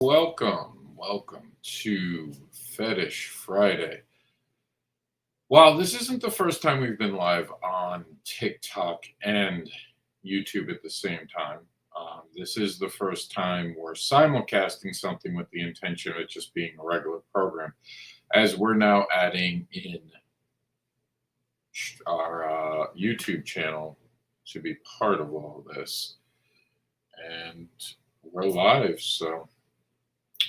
Welcome to Fetish Friday. While this isn't the first time we've been live on TikTok and YouTube at the same time, this is the first time we're simulcasting something with the intention of it just being a regular program, as we're now adding in our YouTube channel to be part of all this. And we're live, so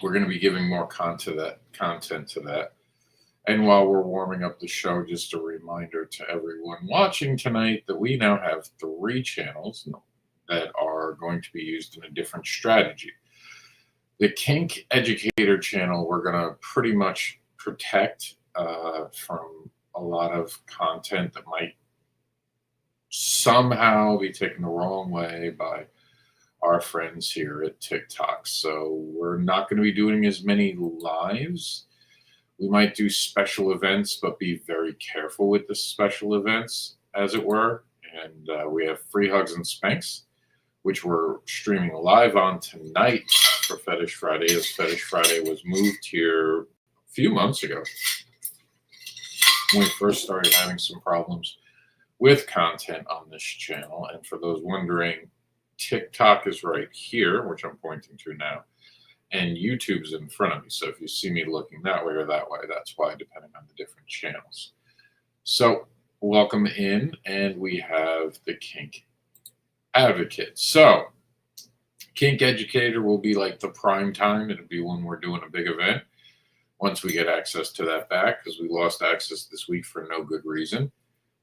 we're going to be giving more content to that. And while we're warming up the show, just a reminder to everyone watching tonight that we now have 3 channels that are going to be used in a different strategy. The Kink Educator channel, we're going to pretty much protect from a lot of content that might somehow be taken the wrong way by our friends here at TikTok. So we're not going to be doing as many lives. We might do special events, but be very careful with the special events, as it were. And we have Free Hugs and Spanks, which we're streaming live on tonight for Fetish Friday, as Fetish Friday was moved here a few months ago when we first started having some problems with content on this channel. And for those wondering, TikTok is right here, which I'm pointing to now, and YouTube's in front of me. So if you see me looking that way or that way, that's why, depending on the different channels. So welcome in, and we have the Kink Advocate. So Kink Educator will be like the prime time. It'll be when we're doing a big event. Once we get access to that back, because we lost access this week for no good reason.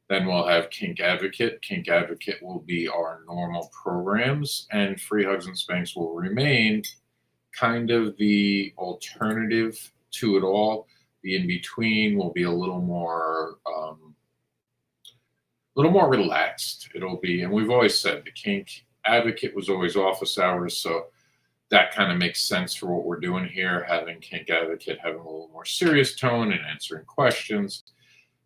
Then we'll have Kink Advocate. Kink Advocate will be our normal programs, and Free Hugs and Spanks will remain kind of the alternative to it all. The in-between will be a little more relaxed. It'll be, and we've always said the Kink Advocate was always office hours, so that kind of makes sense for what we're doing here, having Kink Advocate having a little more serious tone and answering questions.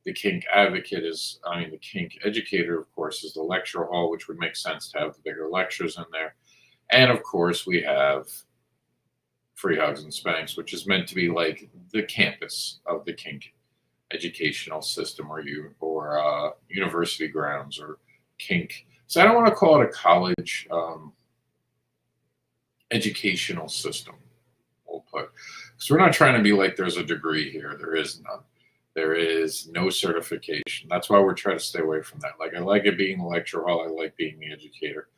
The Kink Advocate is, the Kink Educator, of course, is the lecture hall, which would make sense to have the bigger lectures in there. And of course, we have Free Hugs and Spanks, which is meant to be like the campus of the Kink educational system, or university grounds, or Kink. So I don't want to call it a college educational system, we'll put, because we're not trying to be like there's a degree here. There is none. There is no certification. That's why we're trying to stay away from that. Like, I like it being the lecture hall. I like being the educator.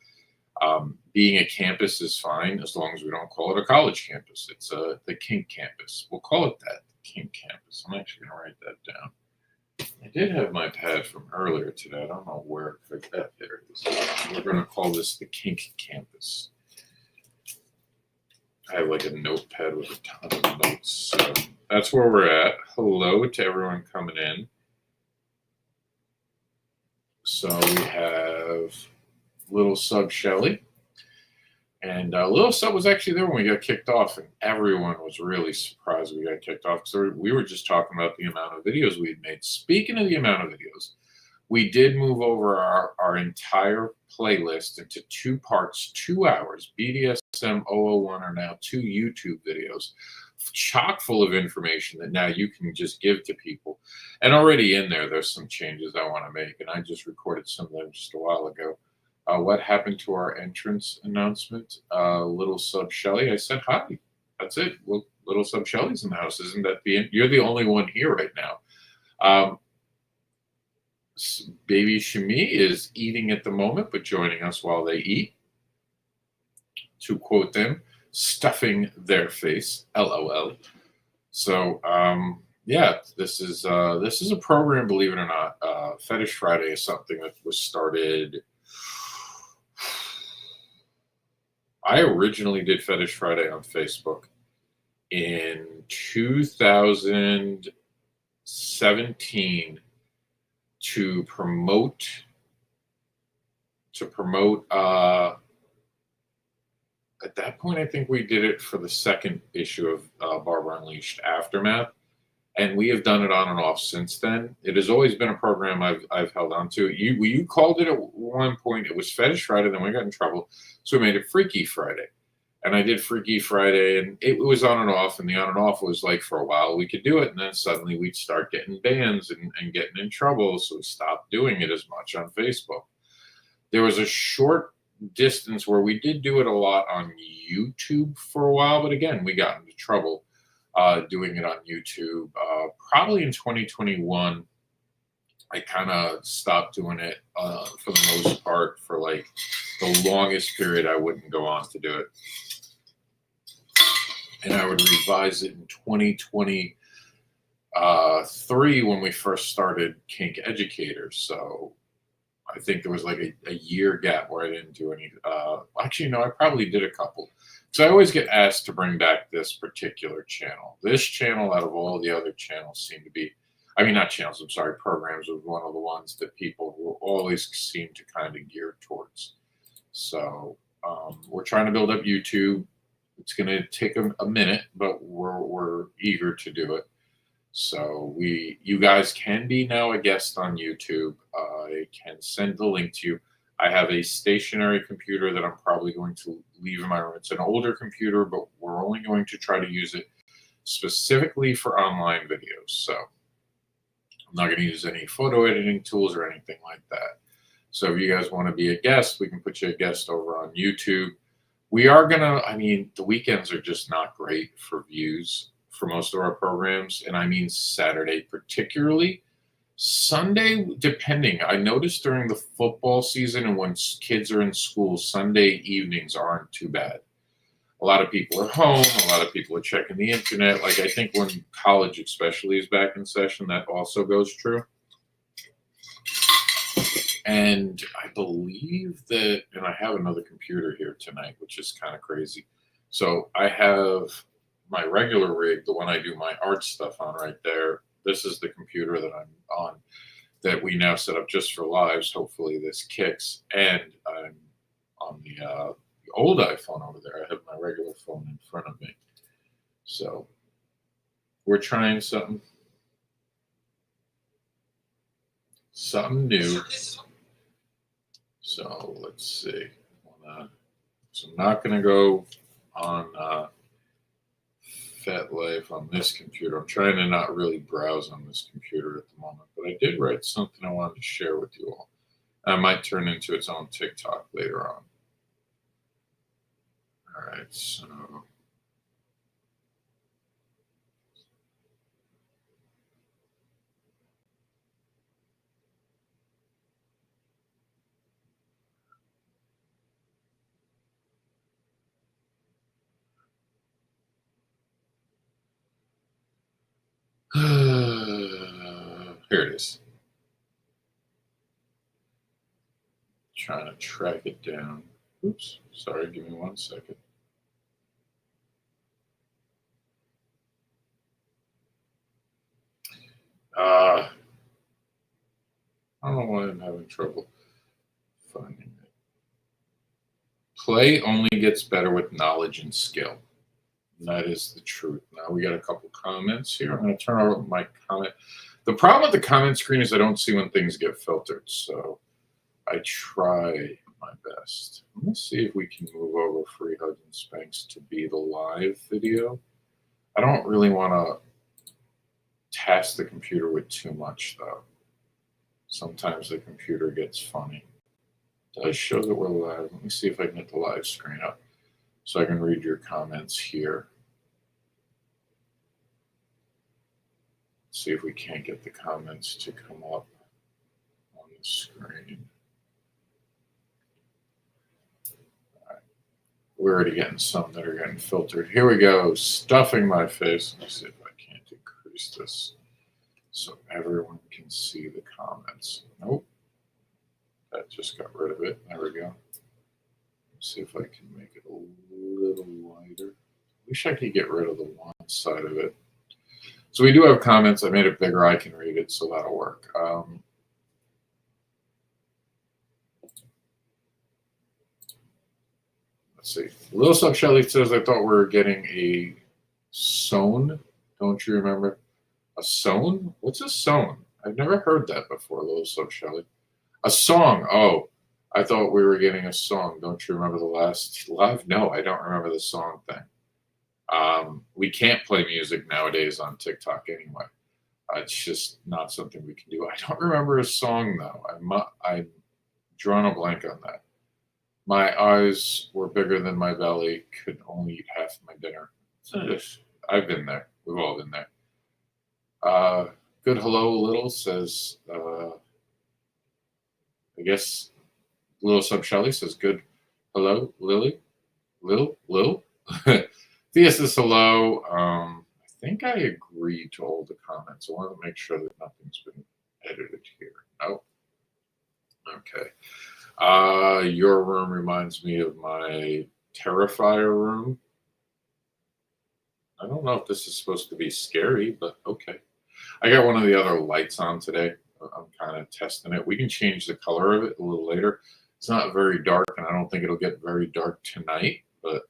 Being a campus is fine as long as we don't call it a college campus. It's the Kink campus. We'll call it that, the Kink campus. I'm actually going to write that down. I did have my pad from earlier today. I don't know where. There it is. We're going to call this the Kink campus. I have like a notepad with a ton of notes. So that's where we're at. Hello to everyone coming in. So we have Little Sub Shelly. And Little Sub was actually there when we got kicked off, and everyone was really surprised we got kicked off. So we were just talking about the amount of videos we had made. Speaking of the amount of videos, we did move over our entire playlist into 2 parts, 2 hours. BDSM 001 are now 2 YouTube videos, chock full of information that now you can just give to people. And already in there's some changes I want to make, and I just recorded some of them just a while ago. What happened to our entrance announcement? Little Sub Shelly, I said hi. That's it. Well, Little Sub Shelly's in the house. Isn't that you're the only one here right now. Baby Shami is eating at the moment, but joining us while they eat. To quote them, stuffing their face, LOL. So, yeah, this is a program, believe it or not. Fetish Friday is something that was started. I originally did Fetish Friday on Facebook in 2017 to promote at that point, I think we did it for the 2nd issue of Barbara Unleashed Aftermath, and we have done it on and off since then. It has always been a program I've held on to. You called it at one point, it was Fetish Friday, then we got in trouble, so we made it Freaky Friday. And I did Freaky Friday, and it was on and off. And the on and off was like for a while we could do it, and then suddenly we'd start getting bans and getting in trouble. So we stopped doing it as much on Facebook. There was a short distance where we did do it a lot on YouTube for a while, but again, we got into trouble doing it on YouTube. Probably in 2021, I kind of stopped doing it for the most part. For like the longest period, I wouldn't go on to do it. And I would revise it in 2023 when we first started Kink Educators. So I think there was like a year gap where I didn't do any. Actually, no, I probably did a couple. So I always get asked to bring back this particular channel. This channel, out of all the other channels, seem to be, I mean, not channels, I'm sorry, programs, was one of the ones that people will always seem to kind of gear towards. So we're trying to build up YouTube. It's going to take a minute, but we're eager to do it. So you guys can be now a guest on YouTube. I can send the link to you. I have a stationary computer that I'm probably going to leave in my room. It's an older computer, but we're only going to try to use it specifically for online videos. So I'm not going to use any photo editing tools or anything like that. So if you guys want to be a guest, we can put you a guest over on YouTube. We are going to, I mean, the weekends are just not great for views for most of our programs. And I mean Saturday particularly. Sunday, depending. I noticed during the football season and when kids are in school, Sunday evenings aren't too bad. A lot of people are home. A lot of people are checking the internet. Like I think when college especially is back in session, that also goes true. And I believe that, and I have another computer here tonight, which is kind of crazy. So I have my regular rig, the one I do my art stuff on right there. This is the computer that I'm on that we now set up just for lives. Hopefully this kicks. And I'm on the old iPhone over there. I have my regular phone in front of me. So we're trying something new. So let's see. So I'm not going to go on FetLife on this computer. I'm trying to not really browse on this computer at the moment, but I did write something I wanted to share with you all. I might turn into its own TikTok later on. All right, so here it is. Trying to track it down. Oops, sorry, give me 1 second. I don't know why I'm having trouble finding it. Play only gets better with knowledge and skill. And that is the truth. Now we got a couple comments here. I'm going to turn over my comment. The problem with the comment screen is I don't see when things get filtered. So I try my best. Let's see if we can move over Free Hugs and Spanks to be the live video. I don't really want to task the computer with too much, though. Sometimes the computer gets funny. It does show that we're live. Let me see if I can get the live screen up so I can read your comments here. See if we can't get the comments to come up on the screen. We're already getting some that are getting filtered. Here we go. Stuffing my face. Let me see if I can't decrease this so everyone can see the comments. Nope. That just got rid of it. There we go. Let's see if I can make it a little wider. Wish I could get rid of the one side of it. So we do have comments. I made it bigger. I can read it, so that'll work. Let's see. Little Sub Shelly says, I thought we were getting a sewn. Don't you remember? A sewn? What's a sewn? I've never heard that before, Little Sub Shelly. A song. Oh, I thought we were getting a song. Don't you remember the last live? No, I don't remember the song thing. We can't play music nowadays on TikTok anyway. It's just not something we can do. I don't remember a song though. I'm drawing a blank on that. My eyes were bigger than my belly. Could only eat half my dinner. I've been there. We've all been there. Good hello, Little says. I guess Little Sub Shelly says good hello, Lily. Lil. Thea says hello. I think I agree to all the comments. I want to make sure that nothing's been edited here. No. Okay. Your room reminds me of my Terrifier room. I don't know if this is supposed to be scary, but okay. I got one of the other lights on today. I'm kind of testing it. We can change the color of it a little later. It's not very dark, and I don't think it'll get very dark tonight, but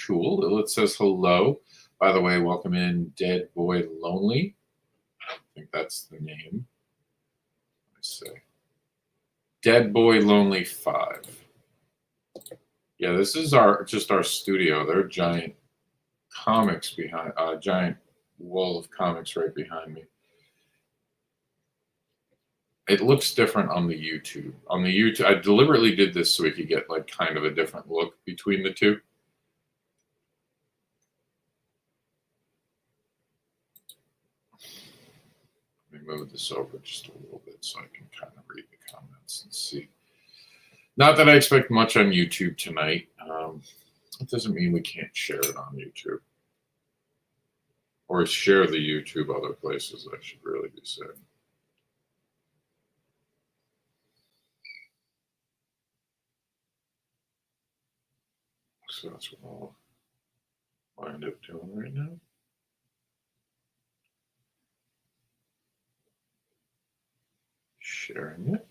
cool. It says hello. By the way, welcome in Dead Boy Lonely. I think that's the name. Let me see. Dead Boy Lonely 5. Yeah, this is just our studio. There are giant comics behind, giant wall of comics right behind me. It looks different on the YouTube. On the YouTube, I deliberately did this so we could get like kind of a different look between the two. Let me move this over just a little bit so I can kind of read the comments and see. Not that I expect much on YouTube tonight. It doesn't mean we can't share it on YouTube. Or share the YouTube other places, I should really be saying. So that's what I'll end up doing right now. Sharing it.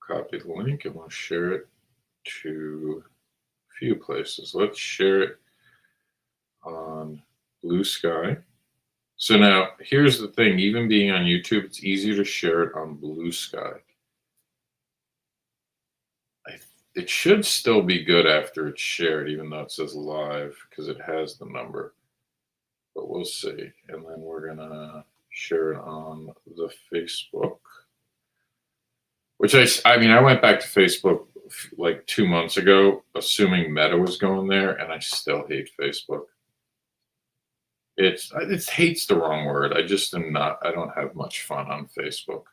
Copy the link and we'll share it to a few places. Let's share it on Blue Sky. So now here's the thing, even being on YouTube, it's easier to share it on Blue Sky. It should still be good after it's shared, even though it says live, because it has the number. But we'll see. And then we're going to share it on the Facebook. Which I mean, I went back to Facebook like 2 months ago, assuming Meta was going there, and I still hate Facebook. It's hate's the wrong word. I don't have much fun on Facebook.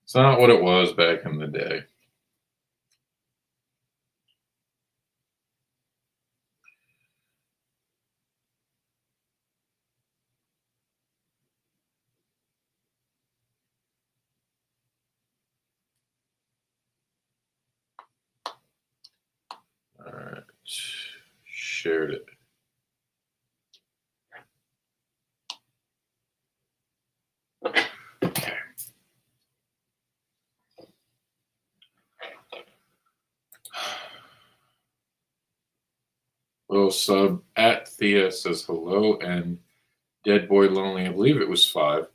It's not what it was back in the day. All right, shared it. Okay. Little sub at Thea says hello, and Dead Boy Lonely, I believe it was 5.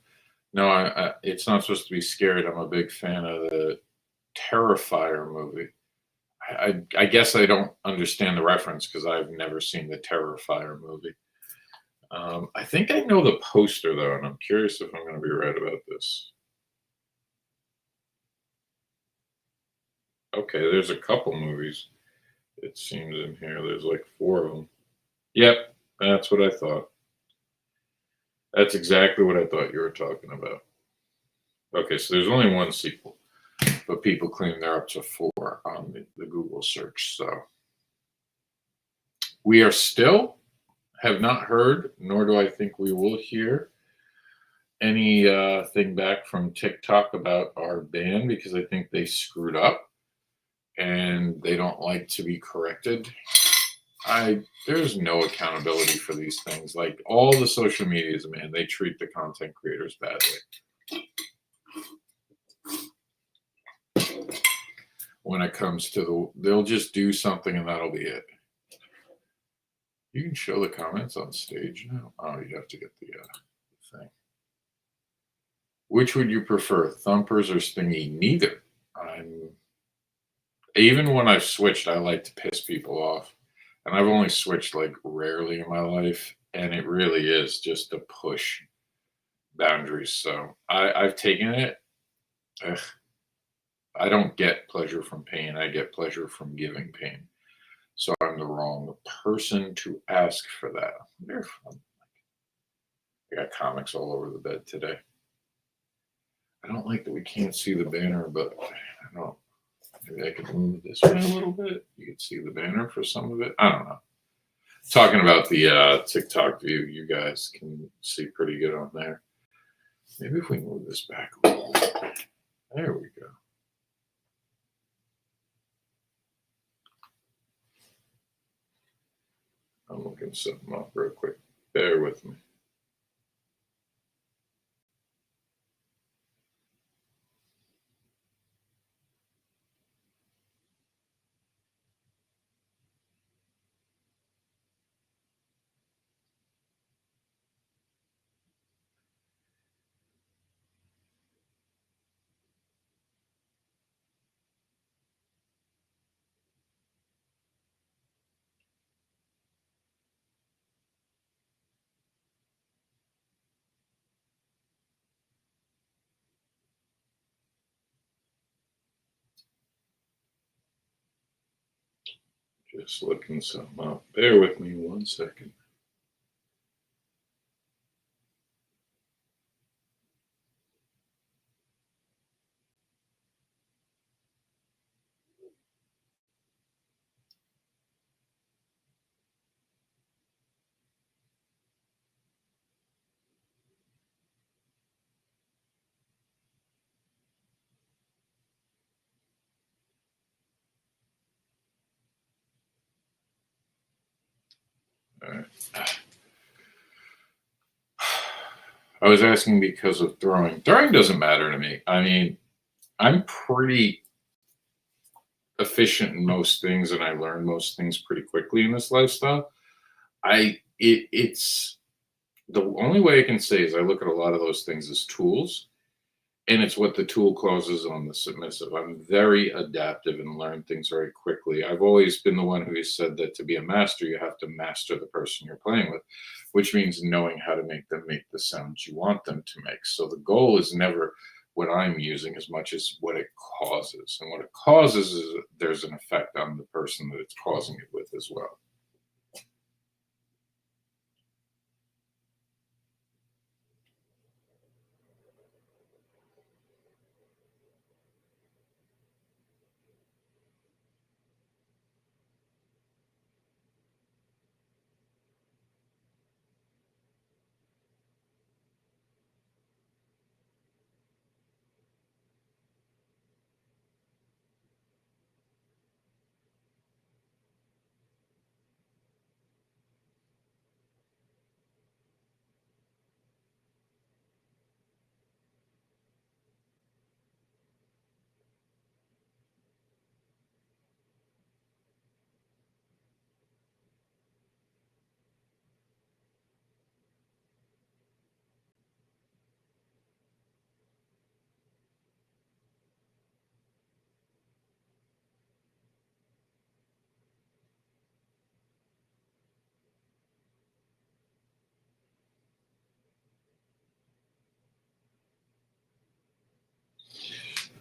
No, it's not supposed to be scared. I'm a big fan of the Terrifier movie. I guess I don't understand the reference because I've never seen the Terrifier movie. I think I know the poster though, and I'm curious if I'm going to be right about this. Okay, there's a couple movies. It seems in here. There's like 4 of them. Yep, that's what I thought. That's exactly what I thought you were talking about. Okay, so there's only 1 sequel, but people claim they're up to 4 on the Google search. So we are still have not heard, nor do I think we will hear any thing back from TikTok about our ban because I think they screwed up and they don't like to be corrected. There's no accountability for these things. Like all the social medias, man, they treat the content creators badly. When it comes to they'll just do something and that'll be it. You can show the comments on stage now. Oh, you have to get the thing. Which would you prefer, thumpers or stingy? Neither. Even when I've switched, I like to piss people off. And I've only switched like rarely in my life. And it really is just to push boundaries. So I've taken it. Ugh, I don't get pleasure from pain. I get pleasure from giving pain. So I'm the wrong person to ask for that. They're fun. I got comics all over the bed today. I don't like that we can't see the banner, but I don't. Maybe I could move this way a little bit. You can see the banner for some of it. I don't know. Talking about the TikTok view, you guys can see pretty good on there. Maybe if we move this back a little bit. There we go. I'm looking something up real quick. Bear with me. Just looking something up. Bear with me 1 second. All right. I was asking because of throwing. Throwing doesn't matter to me. I mean, I'm pretty efficient in most things, and I learn most things pretty quickly in this lifestyle. It's the only way I can say is I look at a lot of those things as tools, and it's what the tool causes on the submissive. I'm very adaptive and learn things very quickly. I've always been the one who has said that to be a master, you have to master the person you're playing with, which means knowing how to make them make the sounds you want them to make. So the goal is never what I'm using as much as what it causes. And what it causes is there's an effect on the person that it's causing it with as well.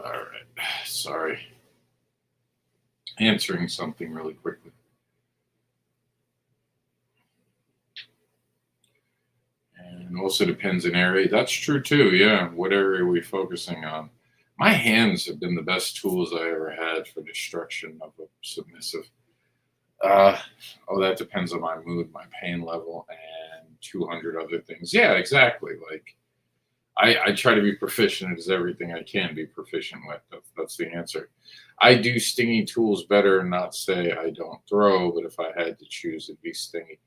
All right. Sorry. Answering something really quickly. And also depends on area. That's true too. Yeah. What area are we focusing on? My hands have been the best tools I ever had for destruction of a submissive. Uh, oh, that depends on my mood, my pain level, and 200 other things. Yeah, exactly. Like I try to be proficient as everything I can be proficient with. That's the answer. I do stingy tools better, and not say I don't throw, but if I had to choose, it'd be stingy.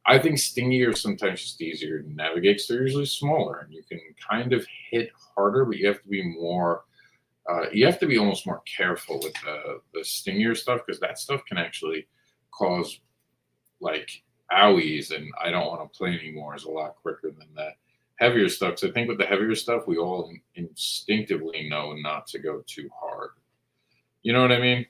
I think stingy are sometimes just easier to navigate 'cause they're usually smaller and you can kind of hit harder, but you have to be more. You have to be almost more careful with the stingier stuff because that stuff can actually cause like owies, and I don't want to play anymore is a lot quicker than that. Heavier stuff. 'Cause I think with the heavier stuff, we all instinctively know not to go too hard. You know what I mean?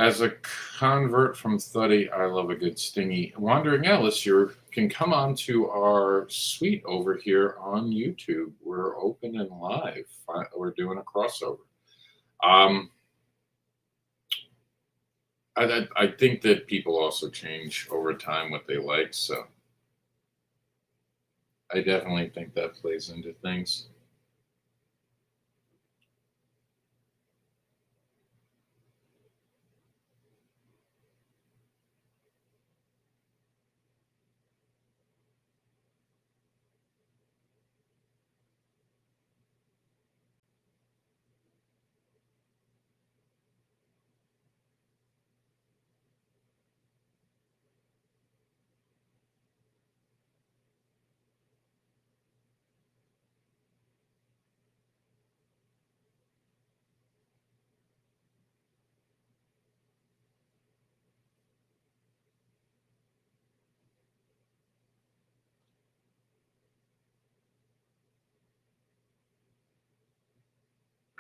As a convert from Thuddy, I love a good stingy. Wandering Alice, you can come on to our suite over here on YouTube. We're open and live. We're doing a crossover. Um, I think that people also change over time what they like, so I definitely think that plays into things.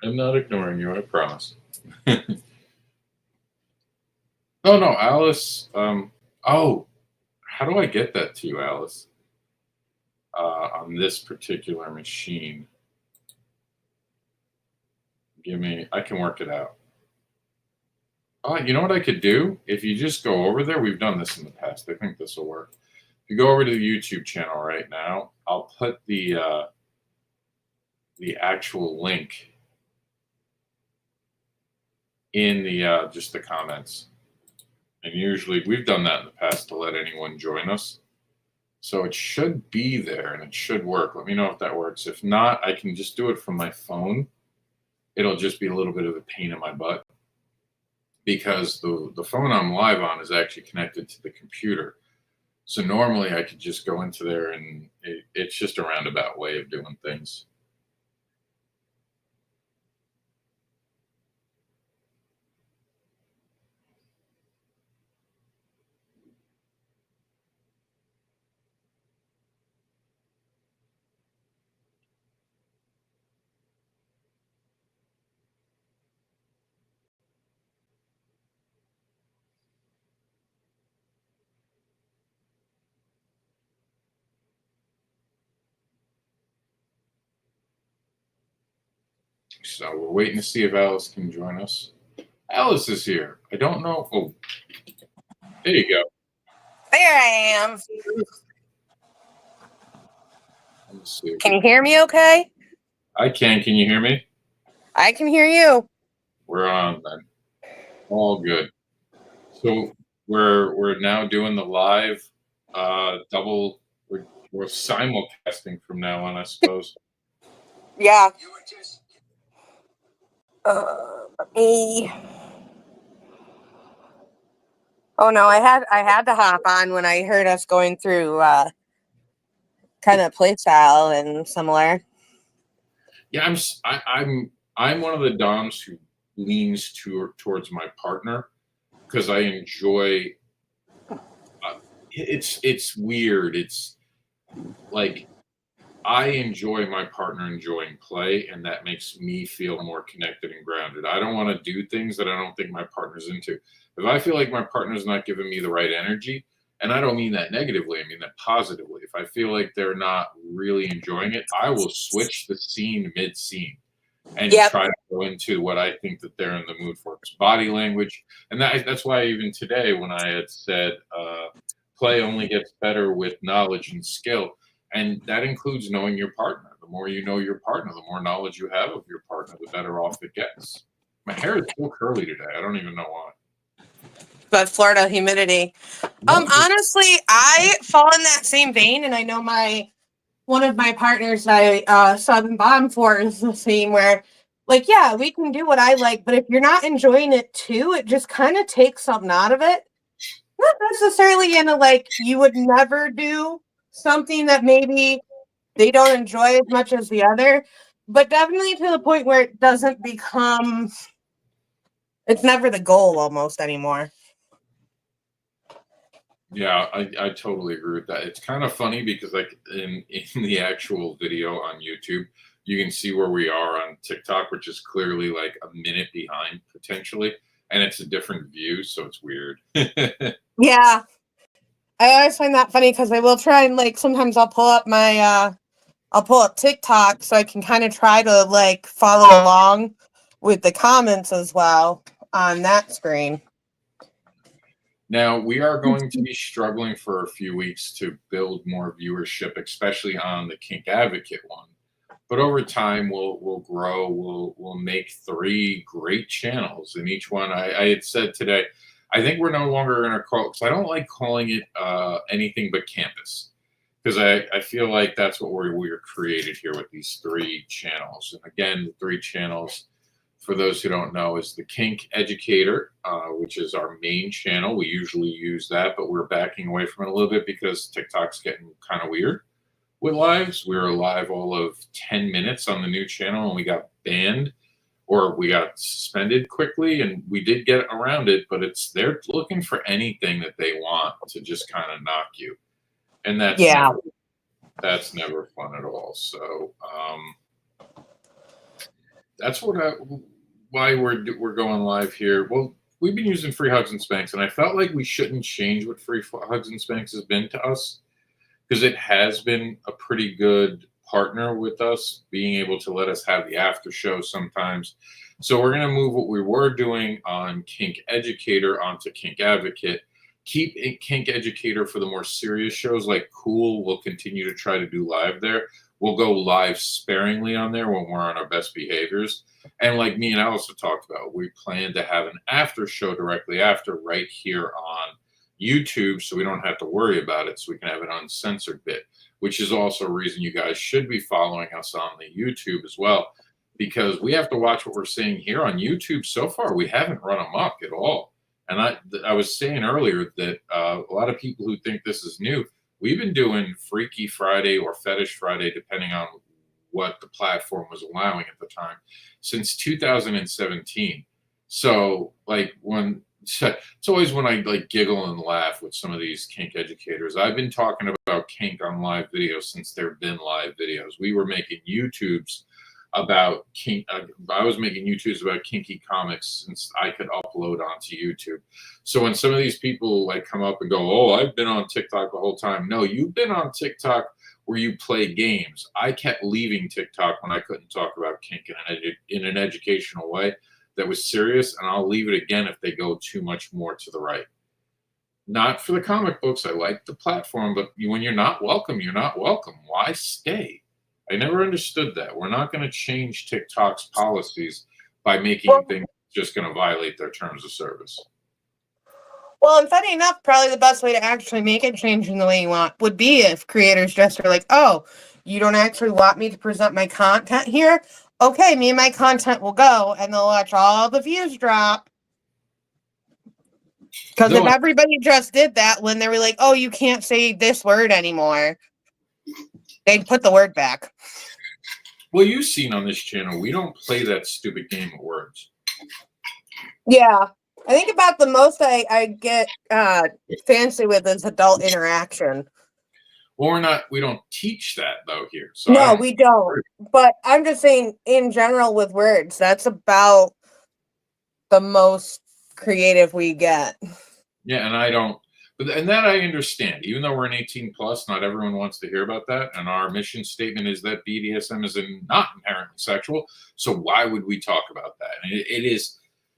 I'm not ignoring you, I promise. Oh no, Alice. Oh, how do I get that to you, Alice? On this particular machine. I can work it out. Oh, you know what I could do? If you just go over there, we've done this in the past. I think this will work. If you go over to the YouTube channel right now, I'll put the actual link in the just the comments. And usually we've done that in the past to let anyone join us. So it should be there and it should work. Let me know if that works. If not, I can just do it from my phone. It'll just be a little bit of a pain in my butt because the phone I'm live on is actually connected to the computer. So normally I could just go into there and it's just a roundabout way of doing things. So we're waiting to see if Alice can join us. Alice is here. I don't know. Oh, there you go. There I am. Let me see. Can you hear me okay? I can. Can you hear me? I can hear you. We're on then. All good. So we're now doing the live double. We're simulcasting from now on, I suppose. Yeah. Let me. Oh no, I had to hop on when I heard us going through kind of play style and similar. Yeah, I'm one of the doms who leans towards my partner because I enjoy. It's weird. It's like I enjoy my partner enjoying play, and that makes me feel more connected and grounded. I don't want to do things that I don't think my partner's into. If I feel like my partner's not giving me the right energy, and I don't mean that negatively, I mean that positively. If I feel like they're not really enjoying it, I will switch the scene mid scene and try to go into what I think that they're in the mood for. It's body language, and that's why even today when I had said play only gets better with knowledge and skill. And that includes knowing your partner. The more you know your partner, the more knowledge you have of your partner, the better off it gets. My hair is so curly today. I don't even know why. But Florida humidity. Honestly, I fall in that same vein, and I know one of my partners I sub and bottom for is the same where, like, yeah, we can do what I like, but if you're not enjoying it too, it just kind of takes something out of it. Not necessarily in a like you would never do something that maybe they don't enjoy as much as the other, but definitely to the point where it doesn't become, it's never the goal almost anymore. Yeah, I totally agree with that. It's kind of funny because like in the actual video on YouTube, you can see where we are on TikTok, which is clearly like a minute behind potentially. and it's a different view, so it's weird. Yeah. I always find that funny because I will try and like sometimes I'll pull up my I'll pull up TikTok so I can kind of try to like follow along with the comments as well on that screen. Now, we are going to be struggling for a few weeks to build more viewership, especially on the Kink Advocate one. But over time, we'll grow. We'll make 3 great channels, and each one. I had said today, I think we're no longer going to call, because I don't like calling it anything but campus, because I feel like that's what we're created here with these 3 channels. And again, the 3 channels, for those who don't know, is the Kink Educator, which is our main channel. We usually use that, but we're backing away from it a little bit because TikTok's getting kind of weird with lives. We were live all of 10 minutes on the new channel, and we got banned, or we got suspended quickly, and we did get around it, but they're looking for anything that they want to just kind of knock you. And that's never fun at all. So that's why we're going live here. Well, we've been using Free Hugs and Spanks, and I felt like we shouldn't change what Free Hugs and Spanks has been to us, because it has been a pretty good partner with us, being able to let us have the after show sometimes. So we're going to move what we were doing on Kink Educator onto Kink Advocate. Keep Kink Educator for the more serious shows like Cool. We'll continue to try to do live there. We'll go live sparingly on there when we're on our best behaviors. And like me and Alice have talked about, we plan to have an after show directly after right here on YouTube, so we don't have to worry about it, so we can have an uncensored bit, which is also a reason you guys should be following us on the YouTube as well, because we have to watch what we're saying here on YouTube. So far, we haven't run amok at all. And I was saying earlier that a lot of people who think this is new, we've been doing Freaky Friday or Fetish Friday, depending on what the platform was allowing at the time, since 2017. So like it's always when I like giggle and laugh with some of these kink educators. I've been talking about kink on live videos since there have been live videos. We were making YouTubes about kink. I was making YouTubes about kinky comics since I could upload onto YouTube. So when some of these people like come up and go, "Oh, I've been on TikTok the whole time." No, you've been on TikTok where you play games. I kept leaving TikTok when I couldn't talk about kink in an educational way that was serious, and I'll leave it again if they go too much more to the right. Not for the comic books. I like the platform, but when you're not welcome, you're not welcome. Why stay? I never understood that. We're not going to change TikTok's policies by making things just going to violate their terms of service. Well, and funny enough, probably the best way to actually make it change in the way you want would be if creators just are like, "Oh, you don't actually want me to present my content here? Okay, me and my content will go," and they'll watch all the views drop. Because if everybody just did that when they were like, "Oh, you can't say this word anymore," they'd put the word back. Well, you've seen on this channel, we don't play that stupid game of words. Yeah. I think about the most I get fancy with is adult interaction. Well, we don't teach that though here. So no, we don't. But I'm just saying in general with words, that's about the most creative we get. Yeah, and that I understand. Even though we're an 18 plus, not everyone wants to hear about that. And our mission statement is that BDSM is not inherently sexual. So why would we talk about that? And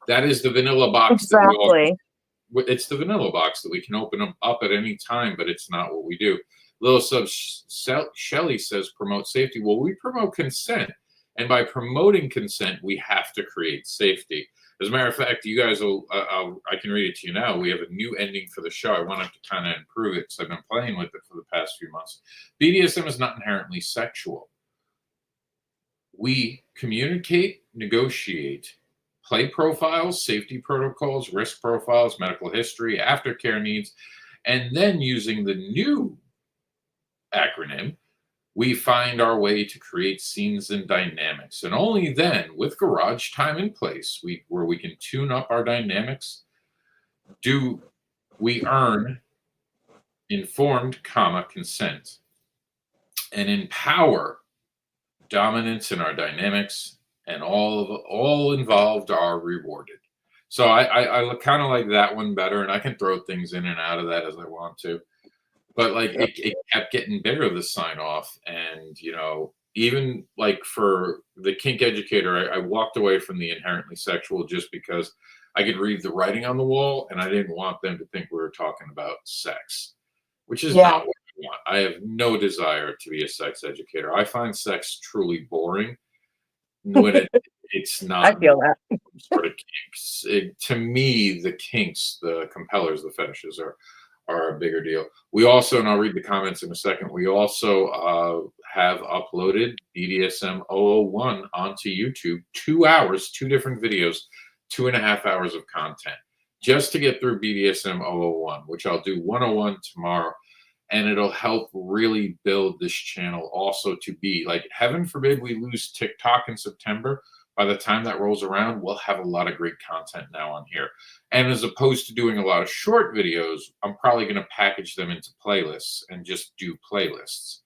that is the vanilla box. Exactly. It's the vanilla box that we can open them up at any time, but it's not what we do. Little Sub Shelley says promote safety. Well, we promote consent. And by promoting consent, we have to create safety. As a matter of fact, you guys I can read it to you now. We have a new ending for the show. I wanted to kind of improve it because I've been playing with it for the past few months. BDSM is not inherently sexual. We communicate, negotiate, play profiles, safety protocols, risk profiles, medical history, aftercare needs, and then using the new acronym, we find our way to create scenes and dynamics. And only then, with garage time in place, where we can tune up our dynamics, do we earn informed, consent and empower dominance in our dynamics, and all involved are rewarded. So I kind of like that one better, and I can throw things in and out of that as I want to. But like it kept getting bigger, the sign off, and even like for the kink educator, I walked away from the inherently sexual just because I could read the writing on the wall, and I didn't want them to think we were talking about sex, which is not what I want. I have no desire to be a sex educator. I find sex truly boring when it's I not feel that. sort of kinks. To me, the kinks, the compellers, the fetishes are a bigger deal. We also, and I'll read the comments in a second, we also have uploaded BDSM 001 onto YouTube, 2 hours, 2 different videos, 2.5 hours of content, just to get through BDSM 001, which I'll do 101 tomorrow. And it'll help really build this channel also to be like, heaven forbid we lose TikTok in September. By the time that rolls around, we'll have a lot of great content now on here. And as opposed to doing a lot of short videos, I'm probably going to package them into playlists and just do playlists.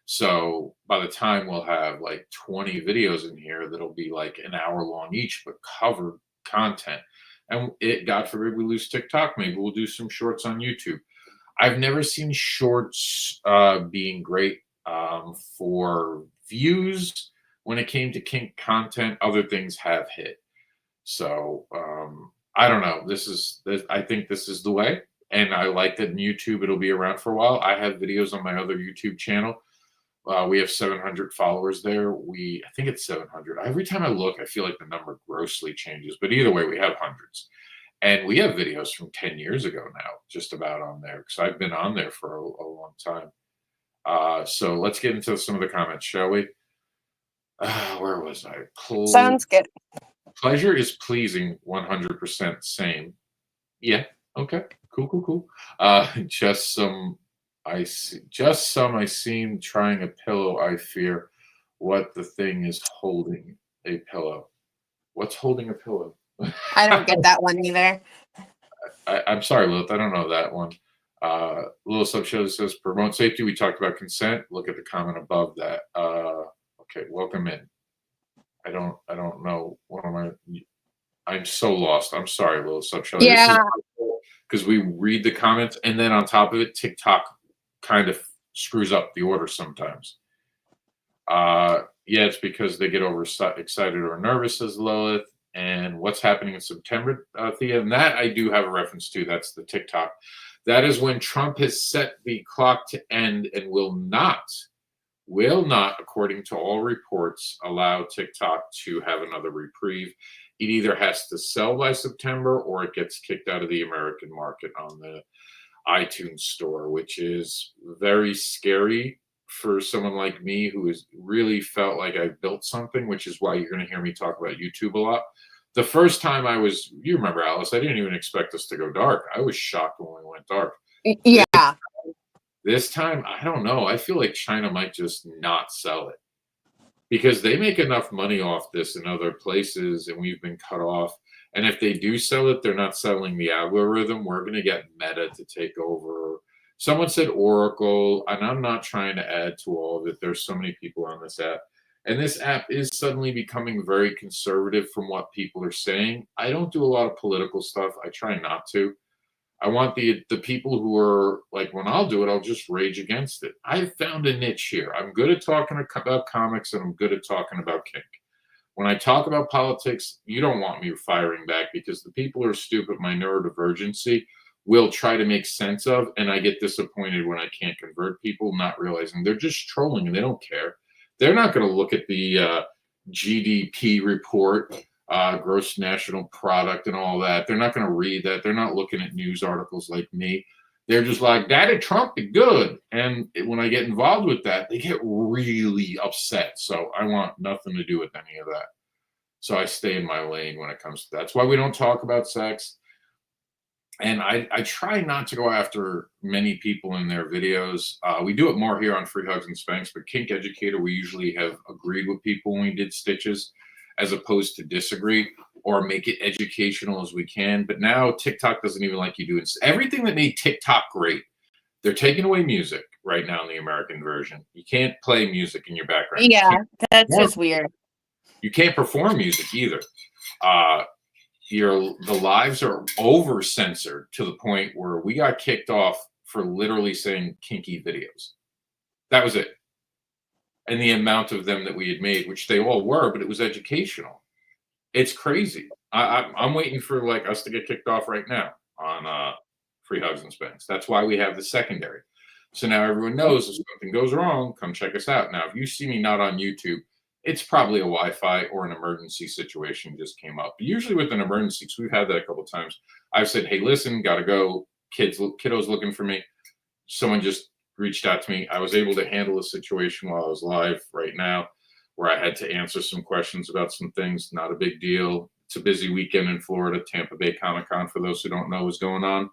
So by the time we'll have like 20 videos in here, that'll be like an hour long each, but covered content. And God forbid we lose TikTok, maybe we'll do some shorts on YouTube. I've never seen shorts being great for views. When it came to kink content, other things have hit. So I don't know. I think this is the way, and I like that in YouTube it'll be around for a while. I have videos on my other YouTube channel. We have 700 followers there. I think it's 700. Every time I look, I feel like the number grossly changes. But either way, we have hundreds. And we have videos from 10 years ago now, just about on there, because I've been on there for a long time. So let's get into some of the comments, shall we? Where was I? Sounds good. Pleasure is pleasing, 100% same. Yeah. Okay. Cool. Just some I seen trying a pillow. I fear what the thing is holding a pillow. What's holding a pillow? I don't get that one either. I'm sorry, Lilith. I don't know that one. Little Sub Show says promote safety. We talked about consent. Look at the comment above that. Okay, welcome in. I don't know. What am I? I'm so lost. I'm sorry, Little Sub Show. Yeah. Because we read the comments, and then on top of it, TikTok kind of screws up the order sometimes. Yeah, it's because they get excited or nervous, says Lilith. And what's happening in September, Thea? And that I do have a reference to. That's the TikTok. That is when Trump has set the clock to end and will not, according to all reports, allow TikTok to have another reprieve. It either has to sell by September or it gets kicked out of the American market on the iTunes store, which is very scary for someone like me who has really felt like I built something, which is why you're going to hear me talk about YouTube a lot. The first time you remember, Alice, I didn't even expect us to go dark. I was shocked when we went dark. Yeah. This time, I don't know. I feel like China might just not sell it because they make enough money off this in other places and we've been cut off. And if they do sell it, they're not selling the algorithm. We're going to get Meta to take over. Someone said Oracle, and I'm not trying to add to all of it. There's so many people on this app. And this app is suddenly becoming very conservative from what people are saying. I don't do a lot of political stuff. I try not to. I want the people who are like, when I'll do it, I'll just rage against it. I've found a niche here. I'm good at talking about comics and I'm good at talking about kink. When I talk about politics, you don't want me firing back because the people who are stupid, my neurodivergency, will try to make sense of, and I get disappointed when I can't convert people, not realizing they're just trolling and they don't care. They're not going to look at the GDP report, gross national product and all that. They're not going to read that. They're not looking at news articles like me. They're just like, Daddy Trump is good. And when I get involved with that, they get really upset. So I want nothing to do with any of that. So I stay in my lane when it comes to that. That's why we don't talk about sex. And I try not to go after many people in their videos. We do it more here on Free Hugs and Spanks, but Kink Educator, we usually have agreed with people when we did stitches as opposed to disagree or make it educational as we can. But now TikTok doesn't even like you doing everything that made TikTok great. They're taking away music right now in the American version. You can't play music in your background. Yeah, that's just weird. You can't perform music either. the lives are over censored to the point where we got kicked off for literally saying kinky videos. That was it. And the amount of them that we had made, which they all were, but it was educational. It's crazy. I'm waiting for like us to get kicked off right now on Free Hugs and Spins. That's why we have the secondary. So now everyone knows if something goes wrong, come check us out. Now, if you see me not on YouTube, it's probably a Wi-Fi or an emergency situation just came up. But usually with an emergency, because we've had that a couple of times, I've said, hey, listen, got to go. Kiddos looking for me. Someone just reached out to me. I was able to handle a situation while I was live right now where I had to answer some questions about some things. Not a big deal. It's a busy weekend in Florida. Tampa Bay Comic-Con, for those who don't know what's going on.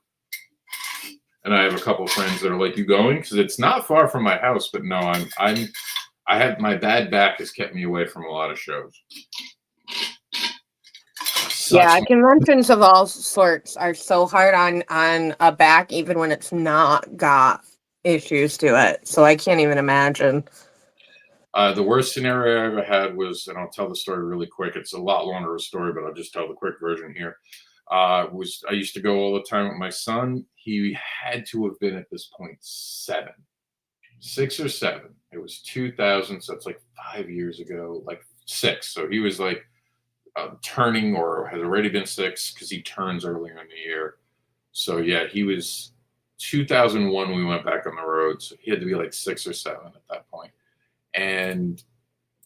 And I have a couple of friends that are like, you going? Because it's not far from my house, but no, I have my bad back has kept me away from a lot of shows. Conventions of all sorts are so hard on a back, even when it's not got issues to it. So I can't even imagine. The worst scenario I ever had was, and I'll tell the story really quick. It's a lot longer of a story, but I'll just tell the quick version here. I used to go all the time with my son. He had to have been at this point 6 or 7. It was 2000, so it's like 5 years ago, like 6. So he was like turning or has already been 6 because he turns earlier in the year. So yeah, he was 2001. We went back on the road, so he had to be like 6 or 7 at that point. And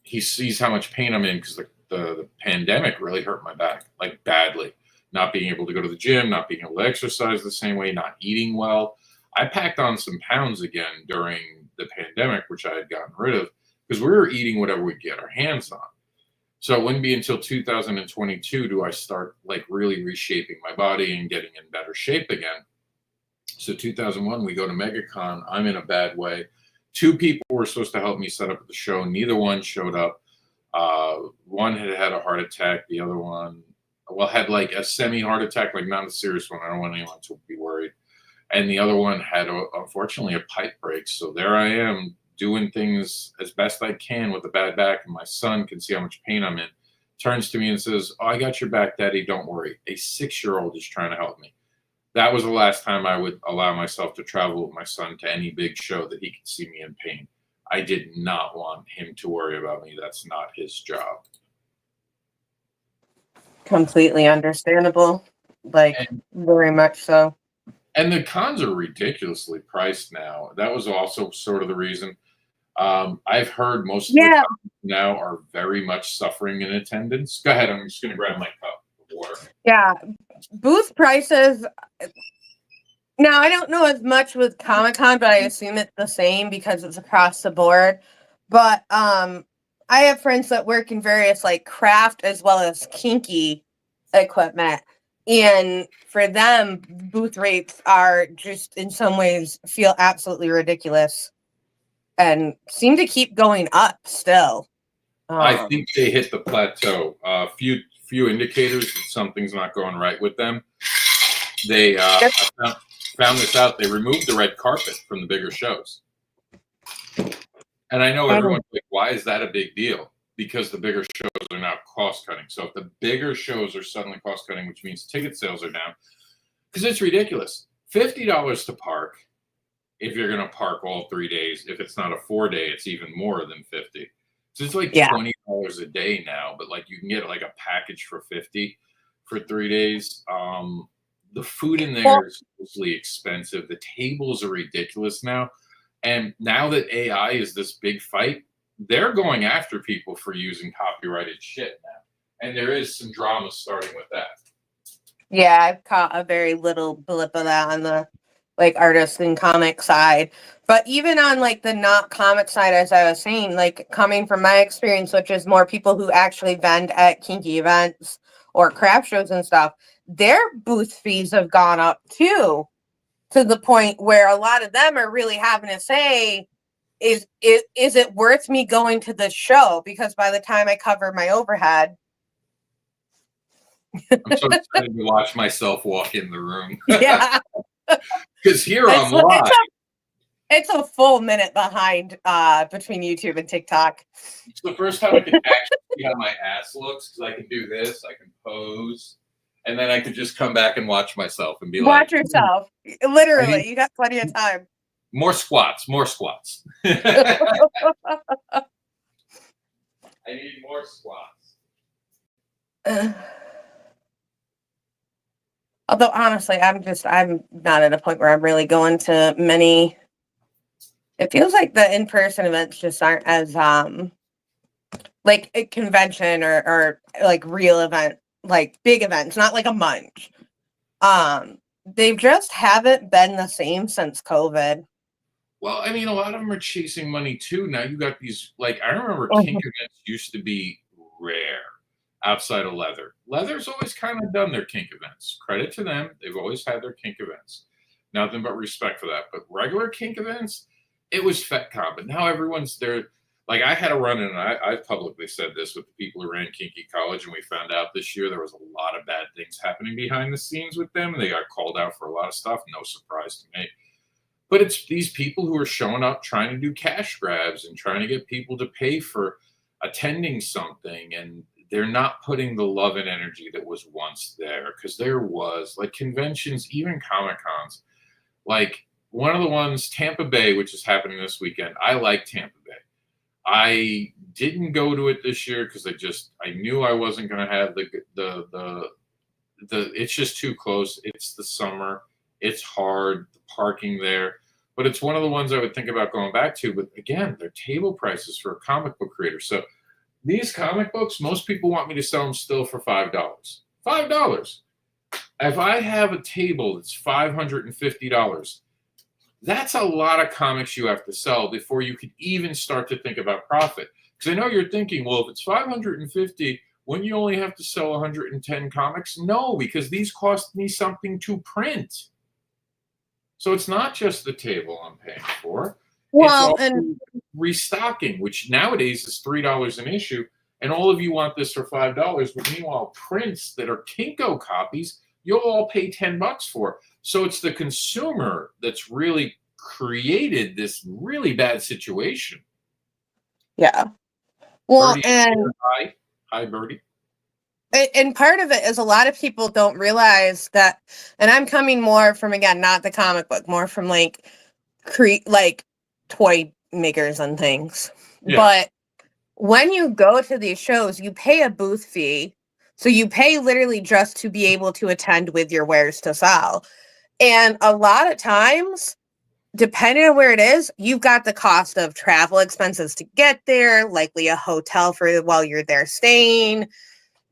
he sees how much pain I'm in because the pandemic really hurt my back, like badly. Not being able to go to the gym, not being able to exercise the same way, not eating well. I packed on some pounds again during the pandemic, which I had gotten rid of because we were eating whatever we get our hands on. So it wouldn't be until 2022 do I start like really reshaping my body and getting in better shape again. So 2001, we go to MegaCon. I'm in a bad way. 2 people were supposed to help me set up the show. Neither one showed up. One had a heart attack. The other one, had like a semi-heart attack, like not a serious one. I don't want anyone to be worried. And the other one had, unfortunately, a pipe break. So there I am doing things as best I can with a bad back. And my son can see how much pain I'm in. Turns to me and says, oh, I got your back, Daddy. Don't worry. A 6-year-old is trying to help me. That was the last time I would allow myself to travel with my son to any big show that he could see me in pain. I did not want him to worry about me. That's not his job. Completely understandable. Very much so. And the cons are ridiculously priced now. That was also sort of the reason. I've heard most of the cons now are very much suffering in attendance. Go ahead. I'm just going to grab my cup of water. Yeah. Booth prices. Now, I don't know as much with Comic-Con, but I assume it's the same because it's across the board. But I have friends that work in various like craft as well as kinky equipment. And for them, booth rates are just in some ways feel absolutely ridiculous and seem to keep going up still. I think they hit the plateau. Few indicators that something's not going right with them. They found this out. They removed the red carpet from the bigger shows. And I know everyone's like, why is that a big deal? Because the bigger shows are now cost cutting. So if the bigger shows are suddenly cost cutting, which means ticket sales are down, because it's ridiculous. $50 to park if you're going to park all 3 days. If it's not a 4-day, it's even more than $50. So it's like $20 a day now, but like you can get like a package for $50 for 3 days. The food in there is mostly expensive. The tables are ridiculous now. And now that AI is this big fight, they're going after people for using copyrighted shit now. And there is some drama starting with that. Yeah, I've caught a very little blip of that on the like artist and comic side. But even on like the not comic side, as I was saying, like coming from my experience, which is more people who actually vend at kinky events or craft shows and stuff, their booth fees have gone up too, to the point where a lot of them are really having to say, is it worth me going to the show? Because by the time I cover my overhead. I'm so excited to watch myself walk in the room. Yeah. Because here I'm live. It's a full minute behind between YouTube and TikTok. It's the first time I can actually see how my ass looks because I can do this, I can pose, and then I could just come back and watch myself and be Watch like, yourself. I Literally, need you got plenty of time. more squats, more squats. I need more squats. Although honestly, I'm not at a point where I'm really going to many. It feels like the in-person events just aren't as like a convention or like real event, like big events, not like a munch. They just haven't been the same since COVID. Well, I mean, a lot of them are chasing money too. Now you got these, like, I remember kink Mhm. events used to be rare outside of leather. Leather's always kind of done their kink events. Credit to them. They've always had their kink events. Nothing but respect for that. But regular kink events, it was FetCon. But now everyone's there. Like, I had a run in, and I've publicly said this with the people who ran Kinky College, and we found out this year there was a lot of bad things happening behind the scenes with them. And they got called out for a lot of stuff. No surprise to me. But it's these people who are showing up trying to do cash grabs and trying to get people to pay for attending something. And they're not putting the love and energy that was once there. Because there was, like, conventions, even Comic Cons. Like, one of the ones, Tampa Bay, which is happening this weekend. I like Tampa Bay. I didn't go to it this year because I knew I wasn't going to have the it's just too close. It's the summer. It's hard, the parking there. But it's one of the ones I would think about going back to. But again, they're table prices for a comic book creator. So these comic books, most people want me to sell them still for $5. $5. If I have a table that's $550, that's a lot of comics you have to sell before you could even start to think about profit. Because I know you're thinking, well, if it's 550, when you only have to sell 110 comics? No, because these cost me something to print. So it's not just the table I'm paying for. It's Well, also and restocking, which nowadays is $3 an issue. And all of you want this for $5. But meanwhile, prints that are Kinko copies, you'll all pay $10 for. So it's the consumer that's really created this really bad situation. yeah. Well, Birdie, and hi, Birdie. and part of it is a lot of people don't realize that, and I'm coming more from, again, not the comic book, more from like like toy makers and things. Yeah. But when you go to these shows, you pay a booth fee. So you pay literally just to be able to attend with your wares to sell. And a lot of times, depending on where it is, you've got the cost of travel expenses to get there, likely a hotel for while you're there staying,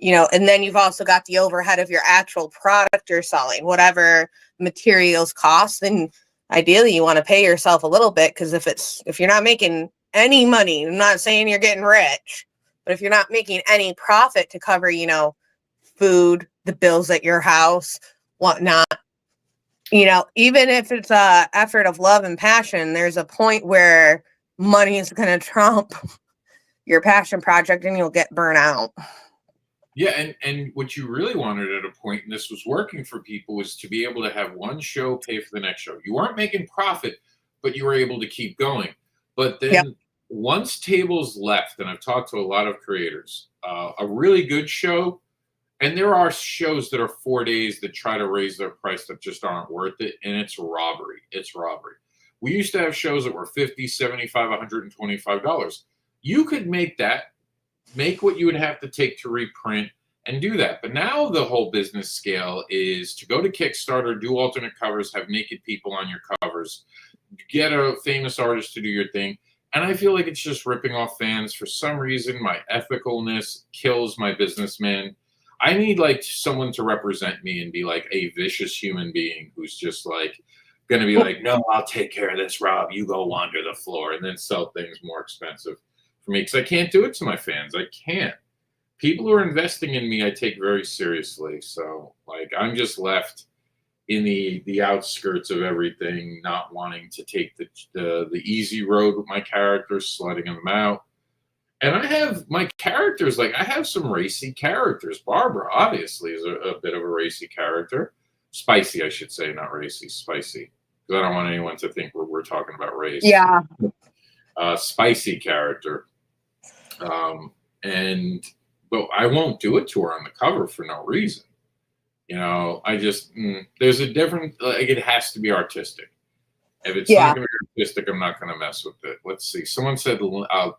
and then you've also got the overhead of your actual product you're selling, whatever materials cost. Then ideally you want to pay yourself a little bit, because if you're not making any money, I'm not saying you're getting rich, but if you're not making any profit to cover, food, the bills at your house, whatnot, even if it's a effort of love and passion, there's a point where money is going to trump your passion project and you'll get burnt out. Yeah, and what you really wanted at a point, and this was working for people, was to be able to have one show pay for the next show. You weren't making profit, but you were able to keep going. But then Yep. once tables left, and I've talked to a lot of creators, a really good show, and there are shows that are 4 days that try to raise their price that just aren't worth it, and it's robbery. It's robbery. We used to have shows that were $50, $75, $125. You could make what you would have to take to reprint and do that. But now the whole business scale is to go to Kickstarter, do alternate covers, have naked people on your covers, get a famous artist to do your thing. And I feel like it's just ripping off fans. For some reason, my ethicalness kills my businessman. I need like someone to represent me and be like a vicious human being who's just like going to be like, no, I'll take care of this, Rob. You go wander the floor and then sell things more expensive for me, because I can't do it to my fans. I can't. People who are investing in me, I take very seriously. So, like, I'm just left in the outskirts of everything, not wanting to take the easy road with my characters, slutting them out. And I have my characters, like, I have some racy characters. Barbara, obviously, is a bit of a racy character. Spicy, I should say, not racy, spicy. Because I don't want anyone to think we're talking about race. Yeah. Spicy character. But I won't do it to her on the cover for no reason. I just there's a different like it has to be artistic. If it's not Yeah. going to be artistic, I'm not going to mess with it. Let's see. Someone said,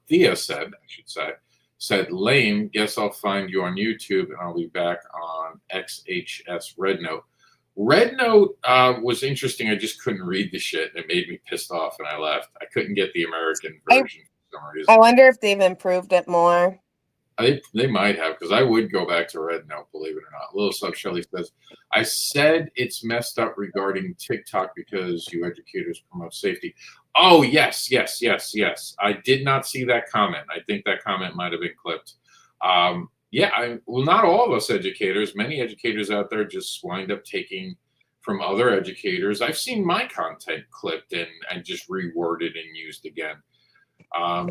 Thea said, I should say, said, lame. Guess I'll find you on YouTube and I'll be back on XHS Red Note. Red Note was interesting. I just couldn't read the shit. It made me pissed off and I left. I couldn't get the American version for some reason. I wonder if they've improved it more. They might have, because I would go back to Red Note, believe it or not. Little Sub Shelley says, I said it's messed up regarding TikTok because you educators promote safety. Oh, yes. I did not see that comment. I think that comment might have been clipped. Well, not all of us educators. Many educators out there just wind up taking from other educators. I've seen my content clipped and just reworded and used again.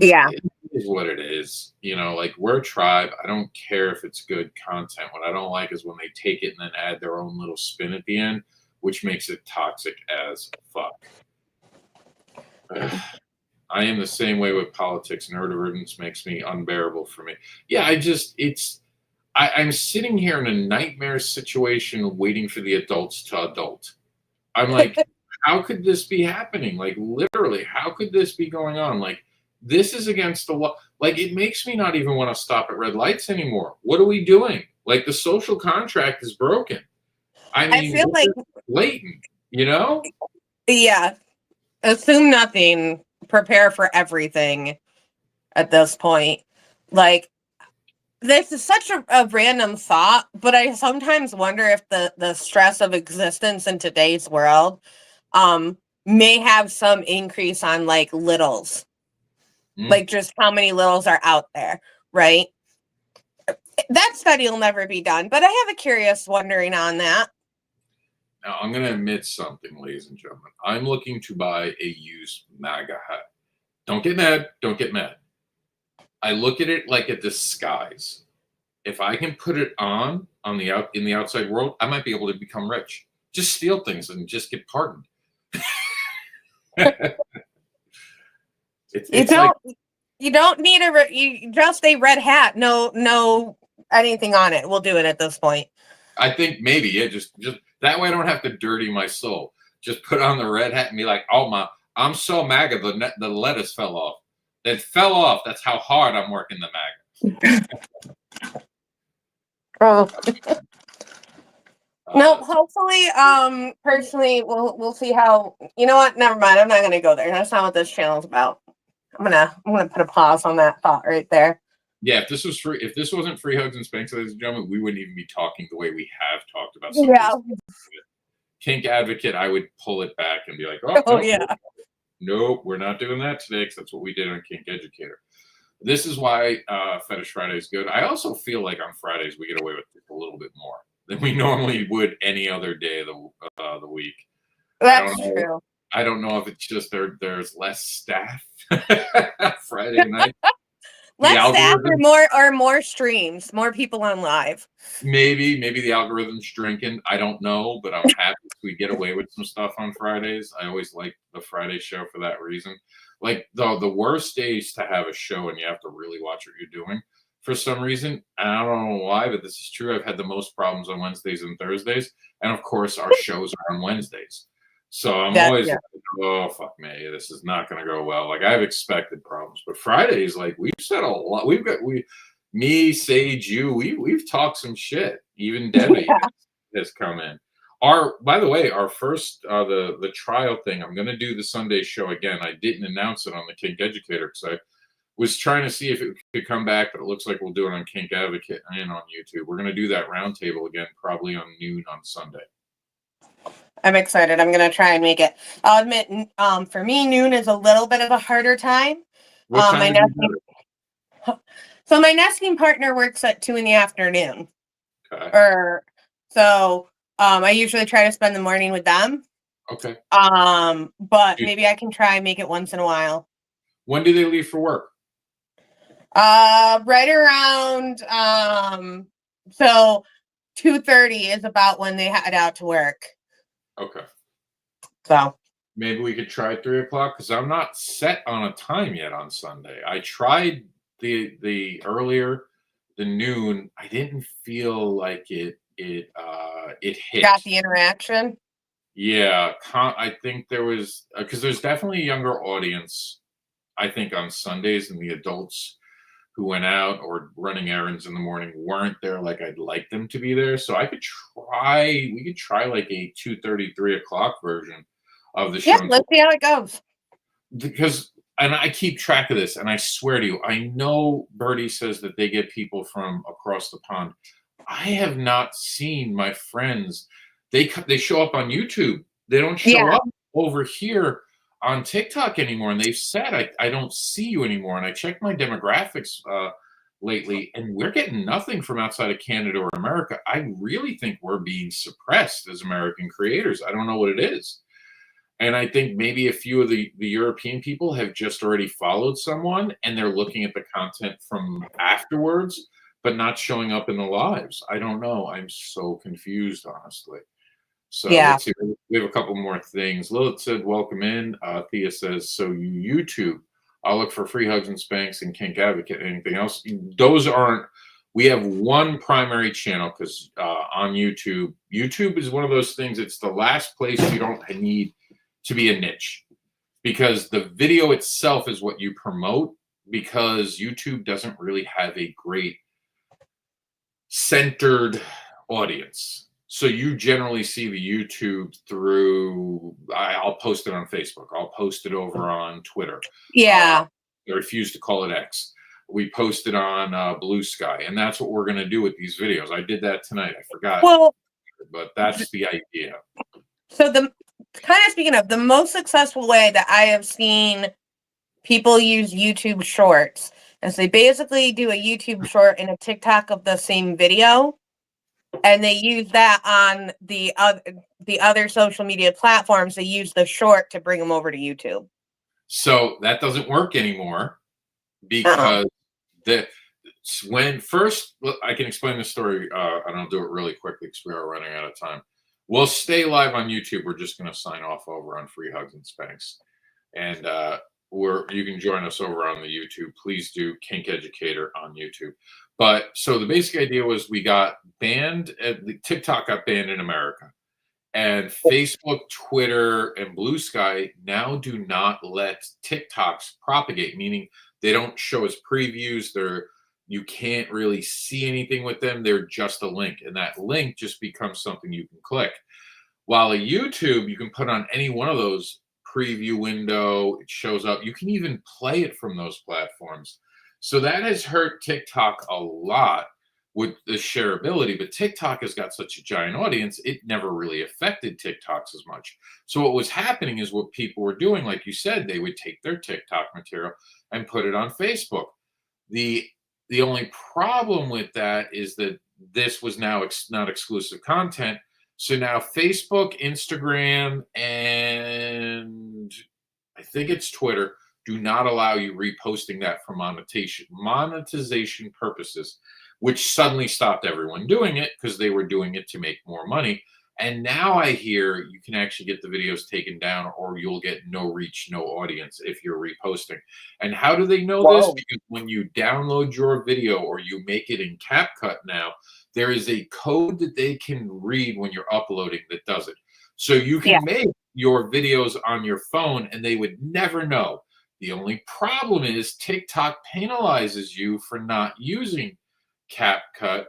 Yeah. It is what it is. Like we're a tribe. I don't care if it's good content. What I don't like is when they take it and then add their own little spin at the end, which makes it toxic as fuck. I am the same way with politics. Nerdiverdence makes me unbearable for me. Yeah, I'm sitting here in a nightmare situation waiting for the adults to adult. I'm like, how could this be happening? Like, literally, how could this be going on? Like, this is against the law. Like, it makes me not even want to stop at red lights anymore. What are we doing? Like, the social contract is broken. I mean, feel like blatant, Yeah. Assume nothing, prepare for everything at this point. Like, this is such a random thought, but I sometimes wonder if the stress of existence in today's world may have some increase on like littles. Like just how many littles are out there, right? That study will never be done, but I have a curious wondering on that. Now, I'm going to admit something, ladies and gentlemen. I'm looking to buy a used MAGA hat. Don't get mad. Don't get mad. I look at it like a disguise. If I can put it on in the outside world, I might be able to become rich. Just steal things and just get pardoned. You don't need just a red hat. No anything on it. We'll do it at this point. I think maybe, yeah, just that way I don't have to dirty my soul. Just put on the red hat and be like, oh I'm so MAGA, the lettuce fell off. It fell off. That's how hard I'm working the MAGA. Oh. No, hopefully, personally, we'll see how. You know what? Never mind. I'm not gonna go there. That's not what this channel's about. I'm gonna put a pause on that thought right there. Yeah, if this wasn't free hugs and spanks, ladies and gentlemen, we wouldn't even be talking the way we have talked about. Kink advocate, I would pull it back and be like, nope, we're not doing that today because that's what we did on Kink Educator. This is why Fetish Friday is good. I also feel like on Fridays we get away with a little bit more than we normally would any other day of the week. That's true. I don't know if it's just there's less staff Friday night. Less staff or more streams, more people on live. Maybe the algorithm's drinking. I don't know, but I'm happy we get away with some stuff on Fridays. I always like the Friday show for that reason. Like the worst days to have a show and you have to really watch what you're doing for some reason. And I don't know why, but this is true. I've had the most problems on Wednesdays and Thursdays. And of course, our shows are on Wednesdays. So I'm always like, oh, fuck me. This is not going to go well. Like I've expected problems, but Fridays, like we've said a lot. Me, Sage, you, we've talked some shit. Even Debbie has come in. By the way, our first, the trial thing, I'm going to do the Sunday show again. I didn't announce it on the Kink Educator because I was trying to see if it could come back, but it looks like we'll do it on Kink Advocate and on YouTube. We're going to do that roundtable again, probably on noon on Sunday. I'm excited. I'm going to try and make it. I'll admit, for me, noon is a little bit of a harder time. What time so my nesting partner works at 2 p.m. Okay. So I usually try to spend the morning with them. Okay. But maybe I can try and make it once in a while. When do they leave for work? Right around so 2:30 is about when they head out to work. Okay. So maybe we could try 3 o'clock because I'm not set on a time yet on Sunday. I tried the earlier, the noon. I didn't feel like it it hit. Got the interaction. Yeah, I think there was because there's definitely a younger audience. I think on Sundays, and the adults who went out or running errands in the morning weren't there like I'd like them to be there. So we could try like a 2:30, 3 o'clock version of the Yeah, show let's see how it goes. because and I keep track of this, and I swear to you, I know Birdie says that they get people from across the pond. I have not seen my friends. They show up on YouTube. They don't show Yeah. up over here on TikTok anymore. And they've said I don't see you anymore. And I checked my demographics lately, and we're getting nothing from outside of Canada or America. I really think we're being suppressed as American creators. I don't know what it is. And I think maybe a few of the European people have just already followed someone and they're looking at the content from afterwards, but not showing up in the lives. I don't know. I'm so confused, honestly. So Yeah. let's see. We have a couple more things. Lilith said, welcome in. Thea says, so YouTube. I'll look for free hugs and spanks and kink advocate. Anything else? Those aren't. We have one primary channel because on YouTube is one of those things. It's the last place you don't need to be a niche because the video itself is what you promote because YouTube doesn't really have a great centered audience. So you generally see the YouTube through, I'll post it on Facebook. I'll post it over on Twitter. Yeah. I refuse to call it X. We post it on Blue Sky. And that's what we're going to do with these videos. I did that tonight. I forgot. Well, but that's the idea. So speaking of the most successful way that I have seen people use YouTube Shorts is they basically do a YouTube short and a TikTok of the same video, and they use that on the other social media platforms. They use the short to bring them over to YouTube. So that doesn't work anymore because when first, I can explain the story, and I'll do it really quickly because we are running out of time. We'll stay live on YouTube. We're just going to sign off over on Free Hugs and Spanks. And you can join us over on the YouTube. Please do Kink Educator on YouTube. But so the basic idea was we got banned, the TikTok got banned in America. And Facebook, Twitter, and Blue Sky now do not let TikToks propagate, meaning they don't show us previews. You can't really see anything with them. They're just a link. And that link just becomes something you can click. While a YouTube, you can put on any one of those preview window. It shows up. You can even play it from those platforms. So that has hurt TikTok a lot with the shareability. But TikTok has got such a giant audience, it never really affected TikToks as much. So what was happening is what people were doing, like you said, they would take their TikTok material and put it on Facebook. The only problem with that is that this was now not exclusive content. So now Facebook, Instagram, and I think it's Twitter do not allow you reposting that for monetization purposes, which suddenly stopped everyone doing it because they were doing it to make more money. And now I hear you can actually get the videos taken down or you'll get no reach, no audience if you're reposting. And how do they know this? Because when you download your video or you make it in CapCut now, there is a code that they can read when you're uploading that does it. So you can make your videos on your phone and they would never know. The only problem is TikTok penalizes you for not using CapCut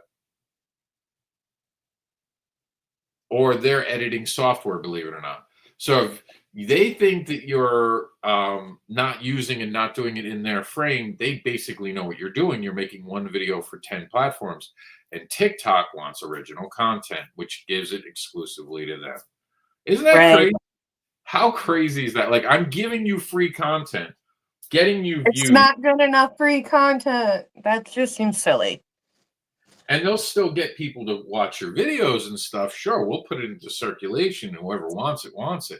or their editing software, believe it or not. So if they think that you're not using and not doing it in their frame, they basically know what you're doing. You're making one video for 10 platforms. And TikTok wants original content, which gives it exclusively to them. Isn't that crazy? How crazy is that? Like, I'm giving you free content, getting you views. It's not good enough free content. That just seems silly. And they'll still get people to watch your videos and stuff. Sure, we'll put it into circulation. And whoever wants it, wants it.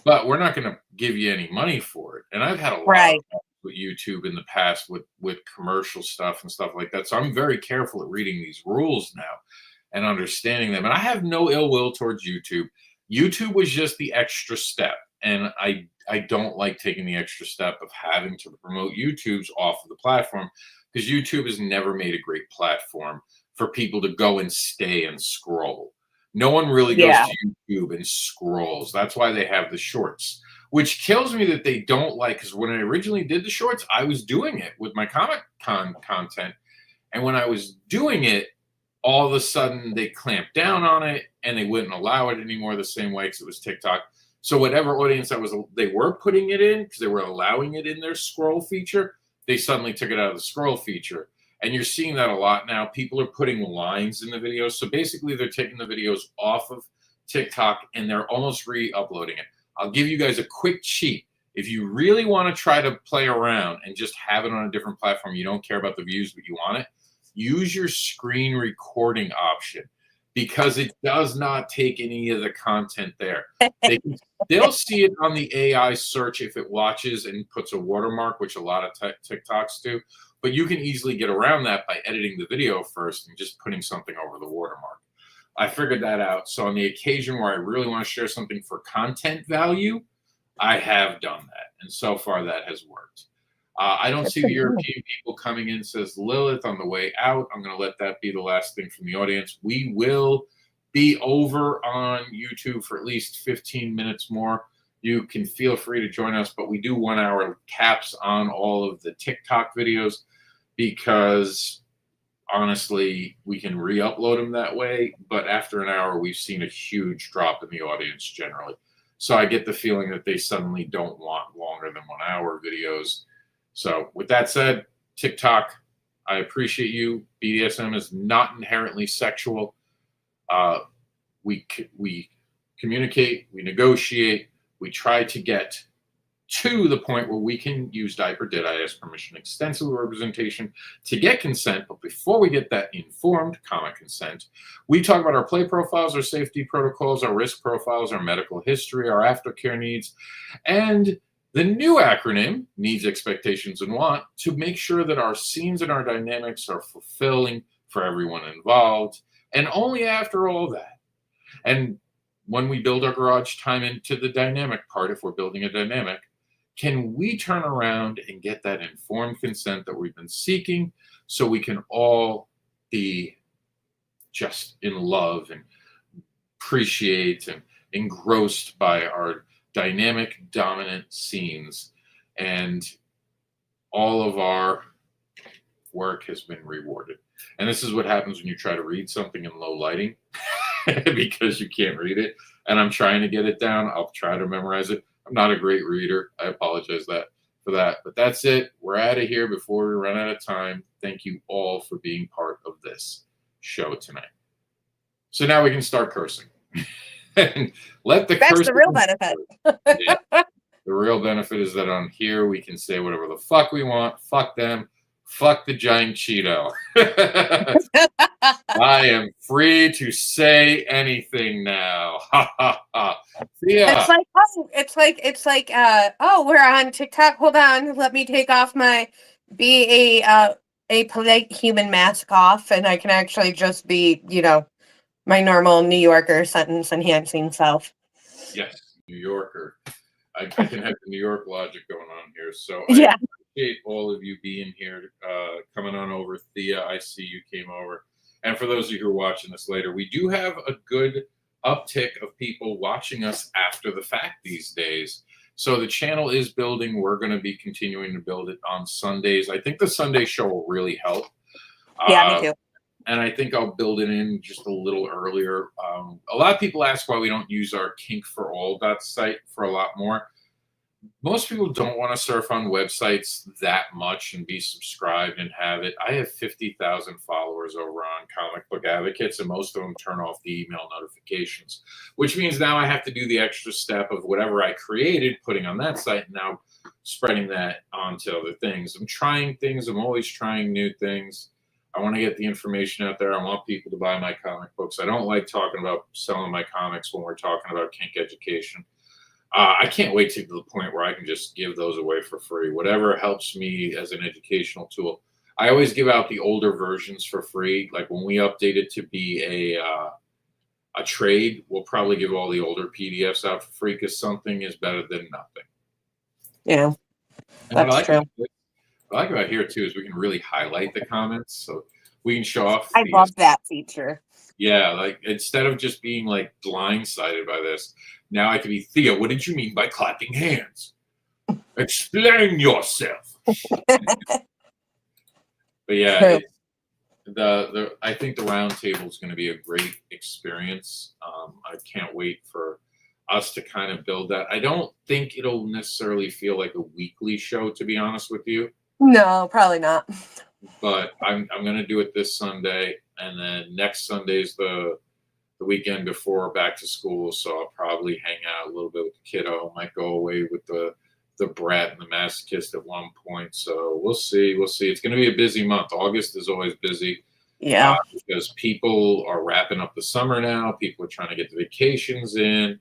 But we're not going to give you any money for it. And I've had a lot of with YouTube in the past with commercial stuff and stuff like that. So I'm very careful at reading these rules now and understanding them. And I have no ill will towards YouTube. YouTube was just the extra step. And I don't like taking the extra step of having to promote YouTube's off of the platform because YouTube has never made a great platform for people to go and stay and scroll. No one really goes Yeah. to YouTube and scrolls. That's why they have the shorts, which kills me that they don't like, because when I originally did the shorts, I was doing it with my Comic Con content. And when I was doing it, all of a sudden they clamped down on it and they wouldn't allow it anymore the same way because it was TikTok. So whatever audience they were putting it in, because they were allowing it in their scroll feature, they suddenly took it out of the scroll feature. And you're seeing that a lot now. People are putting lines in the videos. So basically they're taking the videos off of TikTok and they're almost re-uploading it. I'll give you guys a quick cheat. If you really want to try to play around and just have it on a different platform, you don't care about the views, but you want it, use your screen recording option, because it does not take any of the content there. They'll see it on the AI search if it watches and puts a watermark, which a lot of TikToks do. But you can easily get around that by editing the video first and just putting something over the watermark. I figured that out. So on the occasion where I really want to share something for content value, I have done that. And so far that has worked. I don't see the European people coming in, says Lilith, on the way out. I'm going to let that be the last thing from the audience. We will be over on YouTube for at least 15 minutes more. You can feel free to join us, but we do 1 hour caps on all of the TikTok videos because honestly, we can re-upload them that way. But after an hour, we've seen a huge drop in the audience generally. So I get the feeling that they suddenly don't want longer than 1 hour videos. So with that said, TikTok, I appreciate you. BDSM is not inherently sexual. We communicate, we negotiate, we try to get to the point where we can use diaper. Did I ask permission? Extensive representation to get consent. But before we get that informed common consent, we talk about our play profiles, our safety protocols, our risk profiles, our medical history, our aftercare needs, and the new acronym, needs, expectations, and want, to make sure that our scenes and our dynamics are fulfilling for everyone involved. And only after all that, and when we build our garage time into the dynamic part, if we're building a dynamic, can we turn around and get that informed consent that we've been seeking so we can all be just in love and appreciate and engrossed by our dynamic, dominant scenes, and all of our work has been rewarded. And this is what happens when you try to read something in low lighting because you can't read it. And I'm trying to get it down. I'll try to memorize it. I'm not a great reader. I apologize for that. But that's it. We're out of here before we run out of time. Thank you all for being part of this show tonight. So now we can start cursing. And let the That's the real benefit. Yeah. The real benefit is that on here we can say whatever the fuck we want. Fuck them. Fuck the giant Cheeto. I am free to say anything now. Ha ha ha. Yeah. It's like we're on TikTok. Hold on, let me take off be a polite human mask off, and I can actually just be, my normal New Yorker sentence enhancing self. Yes, New Yorker. I can have the New York logic going on here. So yeah. I appreciate all of you being here, coming on over. Thea, I see you came over. And for those of you who are watching this later, we do have a good uptick of people watching us after the fact these days. So the channel is building. We're going to be continuing to build it on Sundays. I think the Sunday show will really help. Yeah, me too. And I think I'll build it in just a little earlier. A lot of people ask why we don't use our kinkforall site for a lot more. Most people don't want to surf on websites that much and be subscribed and have it. I have 50,000 followers over on Comic Book Advocates, and most of them turn off the email notifications, which means now I have to do the extra step of whatever I created, putting on that site, and now spreading that onto other things. I'm trying things. I'm always trying new things. I want to get the information out there. I want people to buy my comic books. I don't like talking about selling my comics when we're talking about kink education. I can't wait to the point where I can just give those away for free. Whatever helps me as an educational tool. I always give out the older versions for free. Like when we update it to be a trade, we'll probably give all the older PDFs out for free because something is better than nothing. Yeah, that's true. What I like about here too is we can really highlight the comments. So We can show off I the love that feature. yeah, like instead of just being like blindsided by this, now I can be Thea. What did you mean by clapping hands? Explain yourself. But yeah, True. the I think the round table is going to be a great experience. I can't wait for us to kind of build that. I don't think it'll necessarily feel like a weekly show, to be honest with you. No, probably not. But I'm going to do it this Sunday, and then next Sunday is the weekend before back to school. So I'll probably hang out a little bit with the kiddo. Might go away with the brat and the masochist at one point. So we'll see. We'll see. It's going to be a busy month. August is always busy. Yeah. Because people are wrapping up the summer now. People are trying to get the vacations in.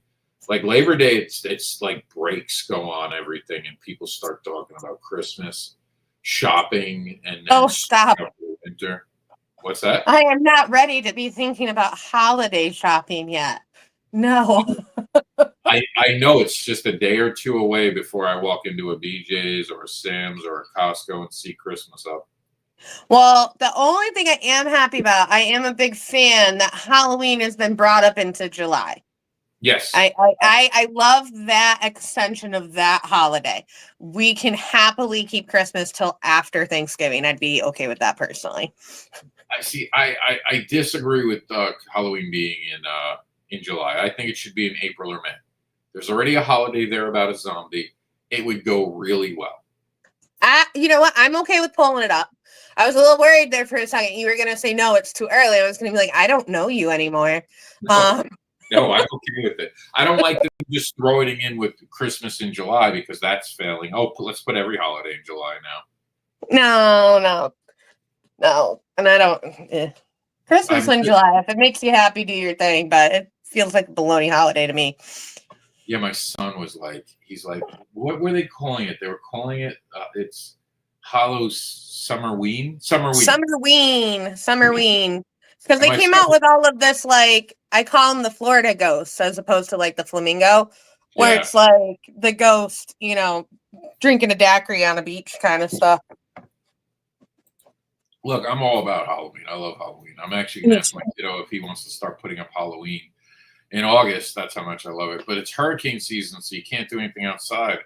Like Labor Day, it's like breaks go on everything, and people start talking about Christmas shopping and Oh, stop. winter. What's that? I am not ready to be thinking about holiday shopping yet. No. I know it's just a day or two away before I walk into a BJ's or a Sam's or a Costco and see Christmas up. Well, the only thing I am happy about, I am a big fan that Halloween has been brought up into July. Yes. I love that extension of that holiday. We can happily keep Christmas till after Thanksgiving. I'd be okay with that personally. I see. I disagree with Halloween being in July. I think it should be in April or May. There's already a holiday there about a zombie. It would go really well. You know what? I'm okay with pulling it up. I was a little worried there for a second. You were going to say, no, it's too early. I was going to be like, I don't know you anymore. No, I'm okay with it. I don't like them just throwing it in with Christmas in July because that's failing. Oh, let's put every holiday in July now. No. And I don't. Christmas in July. If it makes you happy, do your thing. But it feels like a baloney holiday to me. Yeah, my son was like, he's like, what were they calling it? They were calling it, it's Hollow Summerween. Because they came out with all of this, like, I call them the Florida ghosts as opposed to like the flamingo, where it's like the ghost, drinking a daiquiri on a beach kind of stuff. Look, I'm all about Halloween. I love Halloween. I'm actually going to ask my kiddo if he wants to start putting up Halloween in August. That's how much I love it. But it's hurricane season, so you can't do anything outside.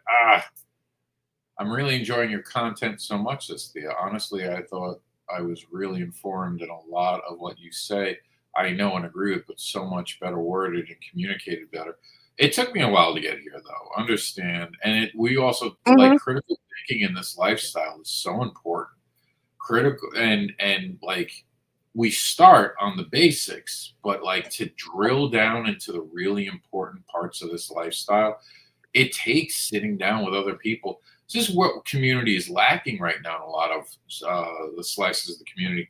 I'm really enjoying your content so much, Thea. Honestly, I thought I was really informed in a lot of what you say. I know and agree with, but so much better worded and communicated better. It took me a while to get here, though. Understand. And we also, like, critical thinking in this lifestyle is so important. Critical and like, we start on the basics, but like to drill down into the really important parts of this lifestyle, it takes sitting down with other people. This is what community is lacking right now in a lot of the slices of the community.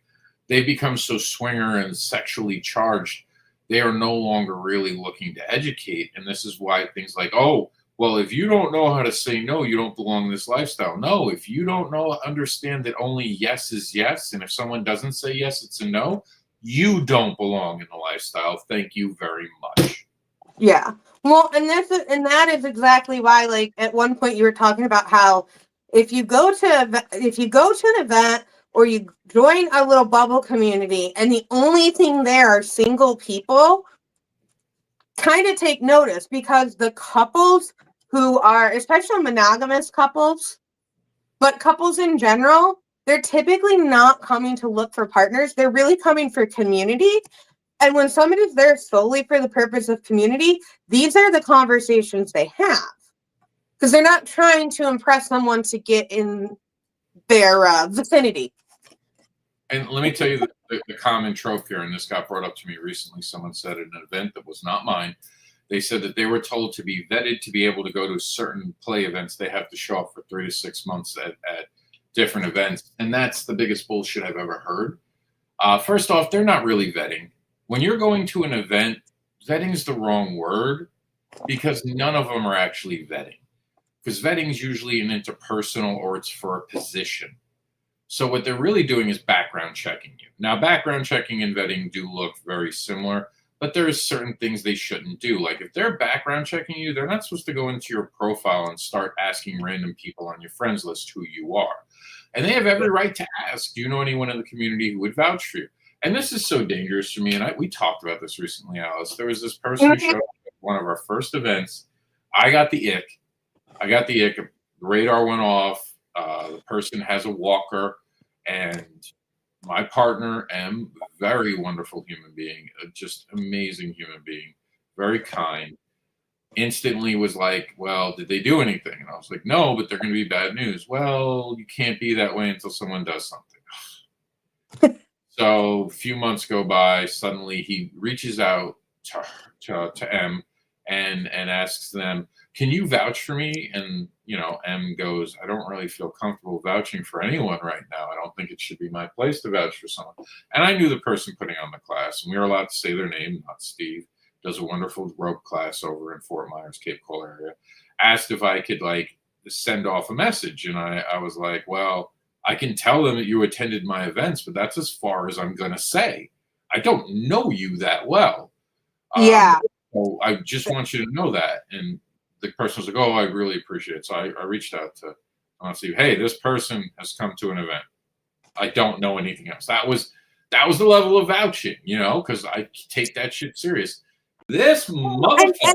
They become so swinger and sexually charged. They are no longer really looking to educate. And this is why things like, oh, well, if you don't know how to say no, you don't belong in this lifestyle. No, if you don't understand that only yes is yes, and if someone doesn't say yes, it's a no, you don't belong in the lifestyle. Thank you very much. Yeah. Well, and that is exactly why, like, at one point you were talking about how if you go to an event or you join a little bubble community and the only thing there are single people, kind of take notice, because the couples who are, especially monogamous couples, but couples in general, they're typically not coming to look for partners. They're really coming for community. And when somebody's there solely for the purpose of community, these are the conversations they have. Because they're not trying to impress someone to get in their vicinity. And let me tell you the common trope here, and this got brought up to me recently. Someone said at an event that was not mine, they said that they were told to be vetted to be able to go to certain play events. They have to show up for 3 to 6 months at different events. And that's the biggest bullshit I've ever heard. First off, they're not really vetting. When you're going to an event, vetting is the wrong word, because none of them are actually vetting. Because vetting is usually an interpersonal, or it's for a position. So what they're really doing is background checking you. Now, background checking and vetting do look very similar, but there's certain things they shouldn't do. Like if they're background checking you, they're not supposed to go into your profile and start asking random people on your friends list who you are. And they have every right to ask, do you know anyone in the community who would vouch for you? And this is so dangerous for me. And we talked about this recently, Alice. There was this person who showed up at one of our first events. I got the ick. The radar went off. The person has a walker, and my partner, M, very wonderful human being, just amazing human being, very kind, instantly was like, well, did they do anything? And I was like, no, but they're going to be bad news. Well, you can't be that way until someone does something. So a few months go by. Suddenly he reaches out to M and asks them, can you vouch for me? And, M goes, I don't really feel comfortable vouching for anyone right now. I don't think it should be my place to vouch for someone. And I knew the person putting on the class, and we were allowed to say their name, not Steve. Does a wonderful rope class over in Fort Myers, Cape Coral area. Asked if I could send off a message. And I was like, well, I can tell them that you attended my events, but that's as far as I'm going to say. I don't know you that well. Yeah. So I just want you to know that. And the person was like, oh, I really appreciate it. So I reached out to Steve. Hey, this person has come to an event. I don't know anything else. That was the level of vouching, because I take that shit serious. This motherfucker.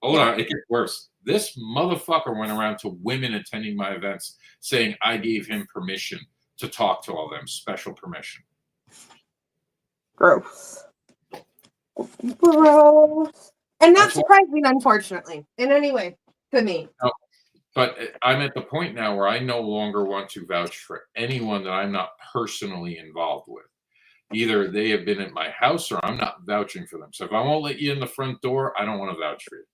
Hold on. It gets worse. This motherfucker went around to women attending my events saying I gave him permission to talk to all them, special permission. Gross. And not surprising, unfortunately, in any way to me. No, but I'm at the point now where I no longer want to vouch for anyone that I'm not personally involved with. Either they have been at my house or I'm not vouching for them. So if I won't let you in the front door, I don't want to vouch for you.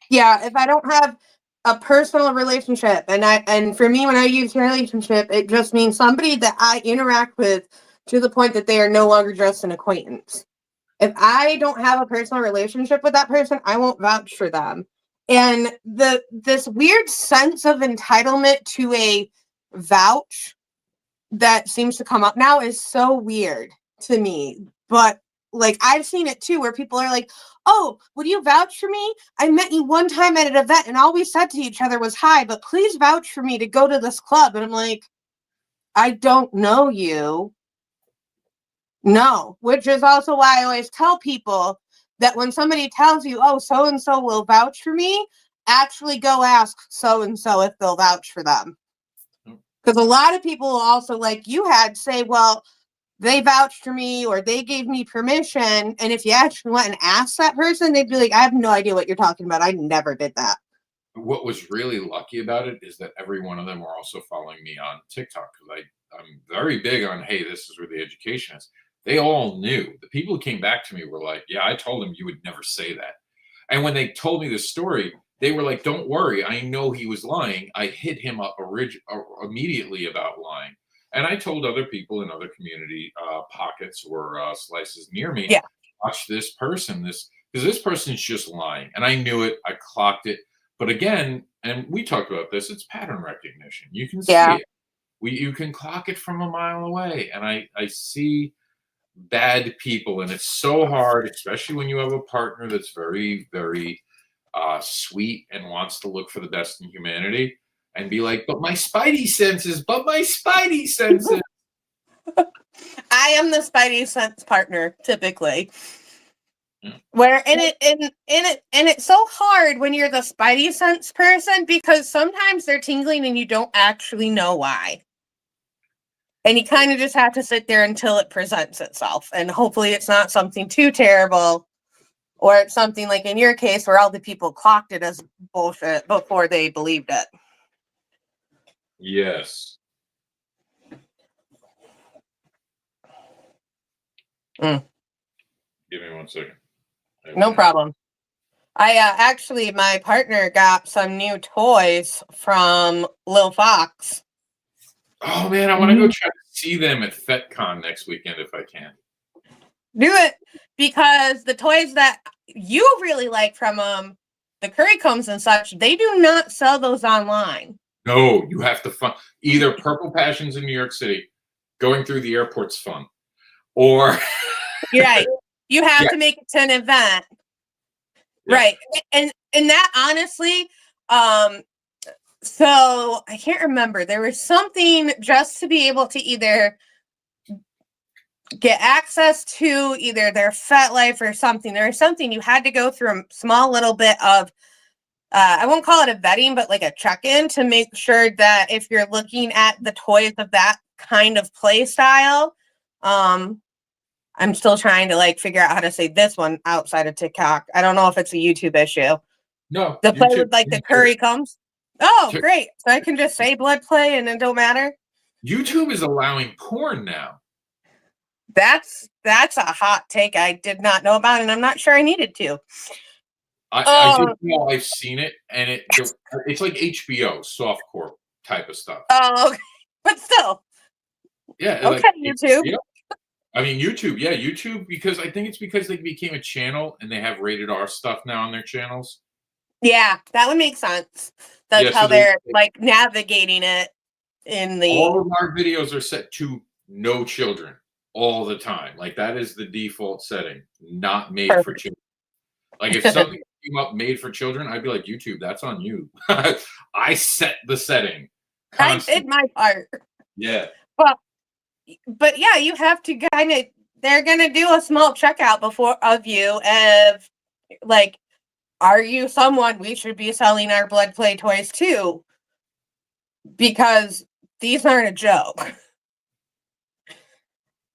Yeah, if I don't have a personal relationship, and for me, when I use relationship, it just means somebody that I interact with to the point that they are no longer just an acquaintance. If I don't have a personal relationship with that person, I won't vouch for them. And this weird sense of entitlement to a vouch that seems to come up now is so weird to me. But I've seen it too, where people are like, oh, would you vouch for me? I met you one time at an event and all we said to each other was hi, but please vouch for me to go to this club. And I'm like, I don't know you. No, which is also why I always tell people that when somebody tells you, oh, so-and-so will vouch for me, actually go ask so-and-so if they'll vouch for them. Because a lot of people will also, like you had, say, well, they vouched for me or they gave me permission. And if you actually went and asked that person, they'd be like, I have no idea what you're talking about. I never did that. What was really lucky about it is that every one of them were also following me on TikTok, because I'm very big on, hey, this is where the education is. They all knew. The people who came back to me were like, yeah, I told him you would never say that. And when they told me this story, they were like, don't worry. I know he was lying. I hit him up immediately about lying. And I told other people in other community pockets or slices near me, yeah, watch this person, because this person's just lying. And I knew it. I clocked it. But again, and we talked about this, it's pattern recognition. You can see it. You can clock it from a mile away. And I see bad people, and it's so hard, especially when you have a partner that's very, very sweet and wants to look for the best in humanity, and be like, but my spidey senses. I am the spidey sense partner typically. Where it's so hard when you're the spidey sense person, because sometimes they're tingling and you don't actually know why. And you kind of just have to sit there until it presents itself. And hopefully it's not something too terrible, or it's something like in your case where all the people clocked it as bullshit before they believed it. Yes. Give me 1 second. No problem. Actually, my partner got some new toys from Lil Fox. Oh man, I want to go try to see them at FetCon next weekend if I can. Do it, because the toys that you really like from them, the curry combs and such, they do not sell those online. No, you have to find either Purple Passions in New York City, going through the airport's fun, or You're right. You have Yeah, to make it to an event. yeah. Right. And that honestly, um, so I can't remember. There was something just to be able to either get access to either their FetLife or something. There was something you had to go through a small little bit of I won't call it a vetting, but like a check-in to make sure that if you're looking at the toys of that kind of play style, I'm still trying to like figure out how to say this one outside of TikTok. I don't know if it's a YouTube issue. No, The play YouTube. with like the curry comes. Oh, Ti- great. So I can just say blood play and it don't matter. YouTube is allowing porn now. That's a hot take I did not know about, and I'm not sure I needed to. I did Oh, know I've seen it, and it's like HBO softcore type of stuff. oh, okay. But still, Yeah, okay, like YouTube. HBO. I mean YouTube, yeah, YouTube because I think it's because they became a channel and they have rated R stuff now on their channels. Yeah, that would make sense. That's Yeah, how so they're like navigating it in the all of our videos are set to no children all the time. Like that is the default setting, not made for perfect. children. Like if something came up made for children, I'd be like, YouTube, that's on you. I set the setting I did constantly. my part. Yeah. But but yeah, you have to kind of they're gonna do a small checkout before of you of like, are you someone we should be selling our blood play toys to? Because these aren't a joke.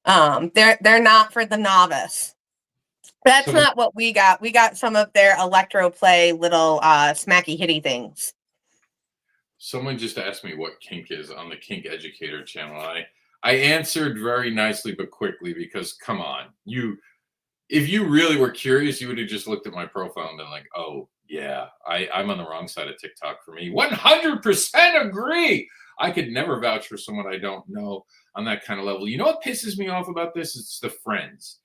They're not for the novice. That's Someone not what we got. We got some of their electro play little smacky hitty things. someone just asked me what kink is on the Kink Educator channel. I answered very nicely but quickly because come on, if you really were curious, you would have just looked at my profile and been like, oh, yeah, I'm on the wrong side of TikTok for me. 100% agree. I could never vouch for someone I don't know on that kind of level. You know what pisses me off about this? It's the friends.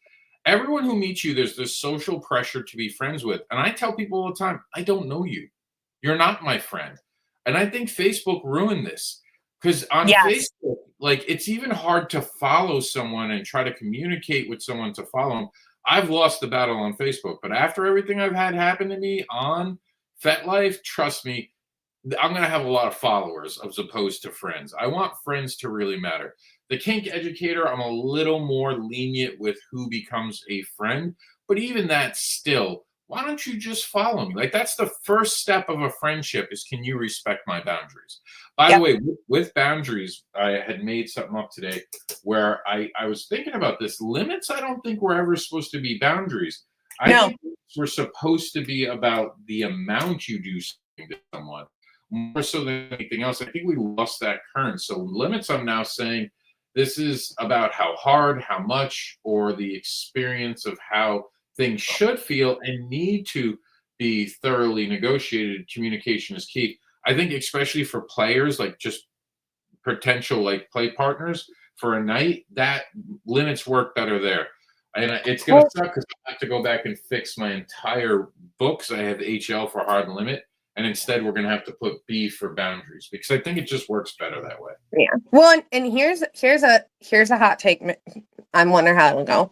Everyone who meets you, there's this social pressure to be friends with. And I tell people all the time, I don't know you. You're not my friend. And I think Facebook ruined this because on Yes. Facebook, like it's even hard to follow someone and try to communicate with someone to follow them. I've lost the battle on Facebook, but after everything I've had happen to me on FetLife, trust me, I'm going to have a lot of followers as opposed to friends. I want friends to really matter. The kink educator, I'm a little more lenient with who becomes a friend, but even that still, why don't you just follow me? Like that's the first step of a friendship is can you respect my boundaries? By the Yep. way, with boundaries, I had made something up today where I was thinking about this. Limits, I don't think were ever supposed to be boundaries. I No. think we're supposed to be about the amount you do something to someone more so than anything else. I think we lost that current. So limits, I'm now saying this is about how hard, how much, or the experience of how things should feel and need to be thoroughly negotiated. Communication is key. I think especially for players, like just potential like play partners for a night, that limits work better there. And it's gonna Well, suck because I have to go back and fix my entire books. I have HL for hard limit, and instead we're gonna have to put B for boundaries because I think it just works better that way. yeah. Well, and here's a hot take. I'm wondering how it'll go.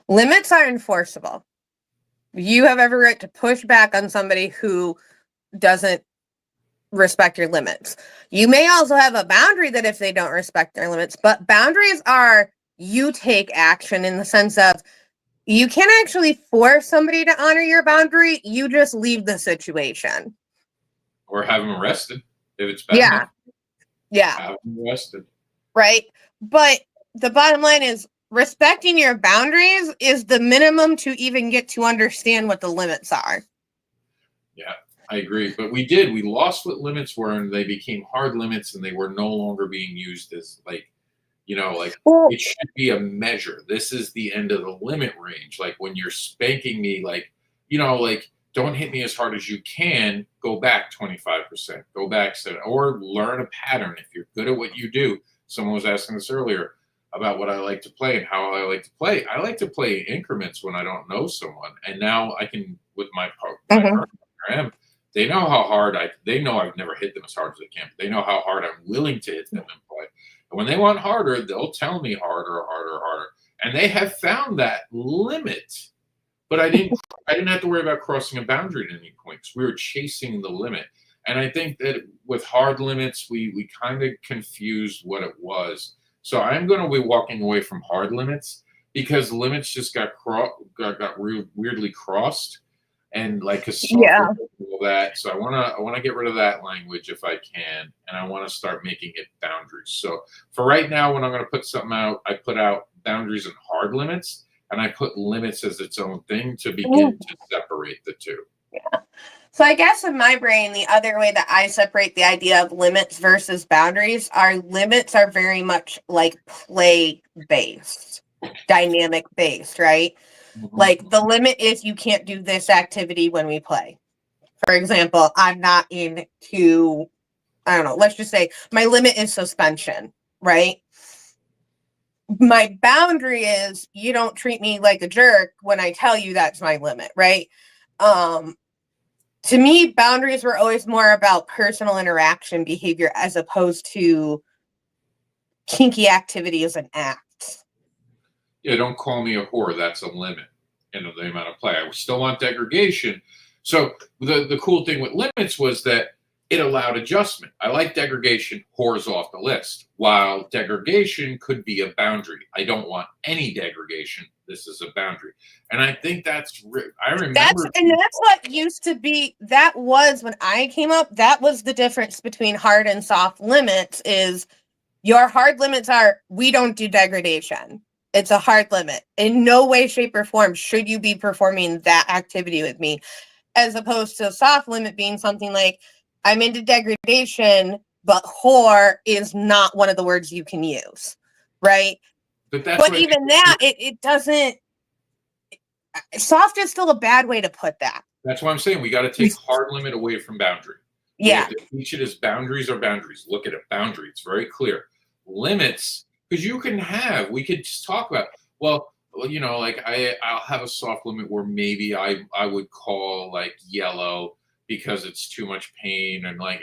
Limits are enforceable. You have every right to push back on somebody who doesn't respect your limits. You may also have a boundary that if they don't respect their limits, but boundaries are you take action in the sense of you can't actually force somebody to honor your boundary. You just leave the situation. Or have them arrested if it's bad Yeah. enough. Yeah. Have them arrested. Right. But the bottom line is respecting your boundaries is the minimum to even get to understand what the limits are. Yeah, I agree. But we lost what limits were, and they became hard limits, and they were no longer being used as like Well, it should be a measure. This is the end of the limit range. Like when you're spanking me, like don't hit me as hard as you can. Go back 25%. Go back 7, or learn a pattern. If you're good at what you do, someone was asking this earlier about what I like to play and how I like to play. I like to play in increments when I don't know someone, and now I can with my mhm. partner. I am. They know how hard They know I've never hit them as hard as I can. But they know how hard I'm willing to hit them and play. And when they want harder, they'll tell me harder, harder, harder. and they have found that limit. But I didn't have to worry about crossing a boundary at any point because we were chasing the limit. And I think that with hard limits, we kind of confused what it was. So I'm going to be walking away from hard limits because limits just got weirdly crossed, and like a soft Yeah. limit and all that. So I want to get rid of that language if I can, and I want to start making it boundaries. So for right now, when I'm going to put something out, I put out boundaries and hard limits, and I put limits as its own thing to begin to separate the two. Yeah. So I guess in my brain, the other way that I separate the idea of limits versus boundaries are limits are very much like play based, dynamic based, right? Mhm. Like the limit is you can't do this activity when we play. For example, I'm not into, I don't know, let's just say my limit is suspension, right? My boundary is you don't treat me like a jerk when I tell you that's my limit, right? To me, boundaries were always more about personal interaction behavior as opposed to kinky activity as an act. Yeah, don't call me a whore. That's a limit in the amount of play. I still want degradation. So the cool thing with limits was that it allowed adjustment. I like degradation, whores off the list, while degradation could be a boundary. I don't want any degradation. This is a boundary. And I think I remember. That's what used to be, that was when I came up, that was the difference between hard and soft limits is your hard limits are, we don't do degradation. It's a hard limit. In no way, shape, or form should you be performing that activity with me, as opposed to a soft limit being something like, I'm into degradation, but whore is not one of the words you can use, right? But even that, it doesn't, soft is still a bad way to put that. That's what I'm saying. We got to take hard limit away from boundary. Yeah. We have to teach it as boundaries are boundaries. Look at it, boundary. It's very clear. Limits, because we could just talk about, well, like I'll have a soft limit where maybe I would call like yellow because it's too much pain, and like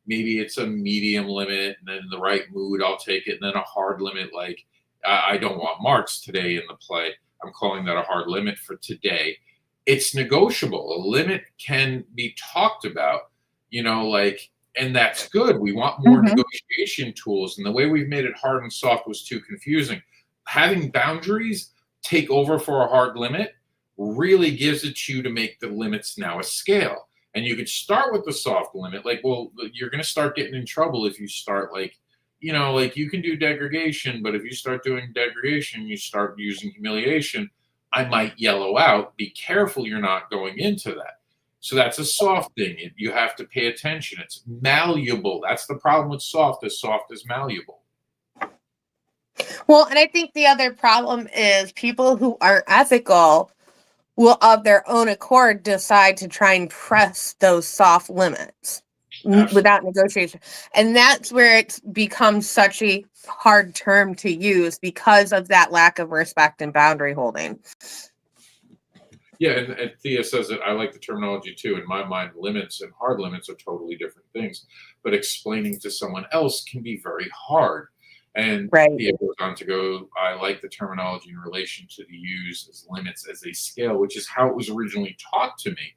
maybe it's a medium limit, and then in the right mood I'll take it, and then a hard limit like I don't want marks today in the play. I'm calling that a hard limit for today. It's negotiable. A limit can be talked about, and that's good. We want more negotiation tools. And the way we've made it hard and soft was too confusing. Having boundaries take over for a hard limit really gives it to you to make the limits now a scale. And you could start with the soft limit. Like, well, you're going to start getting in trouble if you start like you can do degradation, but if you start doing degradation, you start using humiliation, I might yellow out. Be careful you're not going into that. So that's a soft thing. You have to pay attention. It's malleable. That's the problem with soft is malleable. Well, and I think the other problem is people who are ethical will of their own accord decide to try and press those soft limits. Absolutely. Without negotiation. And that's where it's become such a hard term to use because of that lack of respect and boundary holding. Yeah, and Thea says that I like the terminology too. In my mind, limits and hard limits are totally different things. But explaining to someone else can be very hard. And Thea goes on to go, I like the terminology in relation to the use as limits as a scale, which is how it was originally taught to me.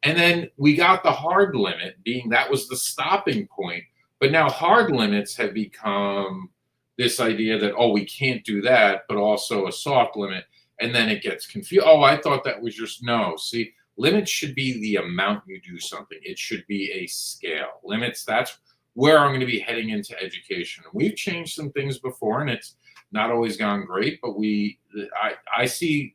And then we got the hard limit being that was the stopping point. But now hard limits have become this idea that, oh, we can't do that, but also a soft limit. And then it gets confused. Oh, I thought that was just no. See, limits should be the amount you do something. It should be a scale. Limits, that's where I'm going to be heading into education. We've changed some things before, and it's not always gone great, but I've seen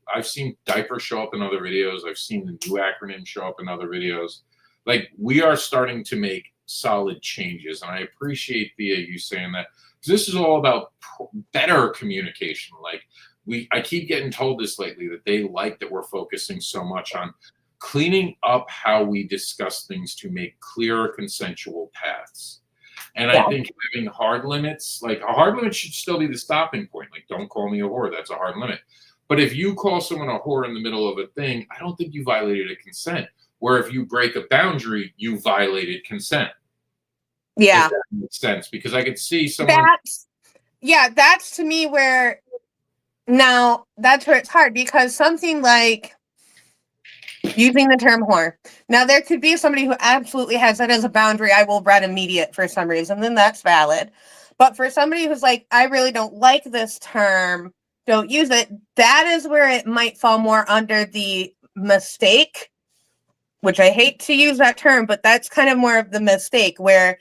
diapers show up in other videos. I've seen the new acronym show up in other videos. Like, we are starting to make solid changes, and I appreciate you saying that, because this is all about better communication. Like, I keep getting told this lately, that they like that we're focusing so much on cleaning up how we discuss things to make clearer consensual paths. And I think having hard limits, like a hard limit should still be the stopping point. Like, don't call me a whore. That's a hard limit. But if you call someone a whore in the middle of a thing, I don't think you violated a consent. Where if you break a boundary, you violated consent. Yeah. If that makes sense. Because I could see someone. That's to me where Now, that's where it's hard because something like using the term whore. Now, there could be somebody who absolutely has that as a boundary. I will read immediate for some reason, then that's valid. But for somebody who's like, I really don't like this term, don't use it, that is where it might fall more under the mistake, which I hate to use that term, but that's kind of more of the mistake where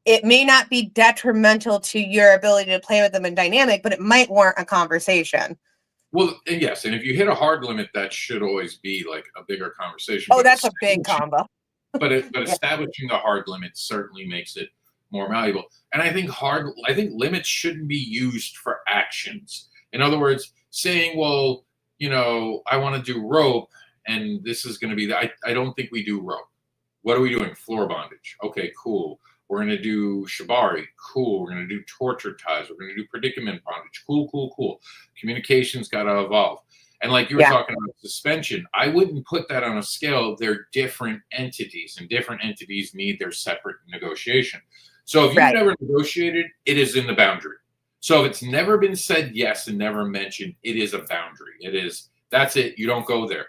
it may not be detrimental to your ability to play with them in dynamic, but it might warrant a conversation. Well, and yes, and if you hit a hard limit, that should always be like a bigger conversation. Oh, that's a big combo. But Yeah. establishing the hard limit certainly makes it more malleable. And I think limits shouldn't be used for actions. In other words, saying, well, I want to do rope, and this is going to be I don't think we do rope. What are we doing? Floor bondage. Okay, cool. We're going to do shibari. Cool. We're going to do torture ties. We're going to do predicament bondage. Cool, cool, cool. Communication's got to evolve. And like you were talking about suspension, I wouldn't put that on a scale. They're different entities, and different entities need their separate negotiation. So if you've never negotiated, it is in the boundary. So if it's never been said yes and never mentioned, it is a boundary. That's it. You don't go there.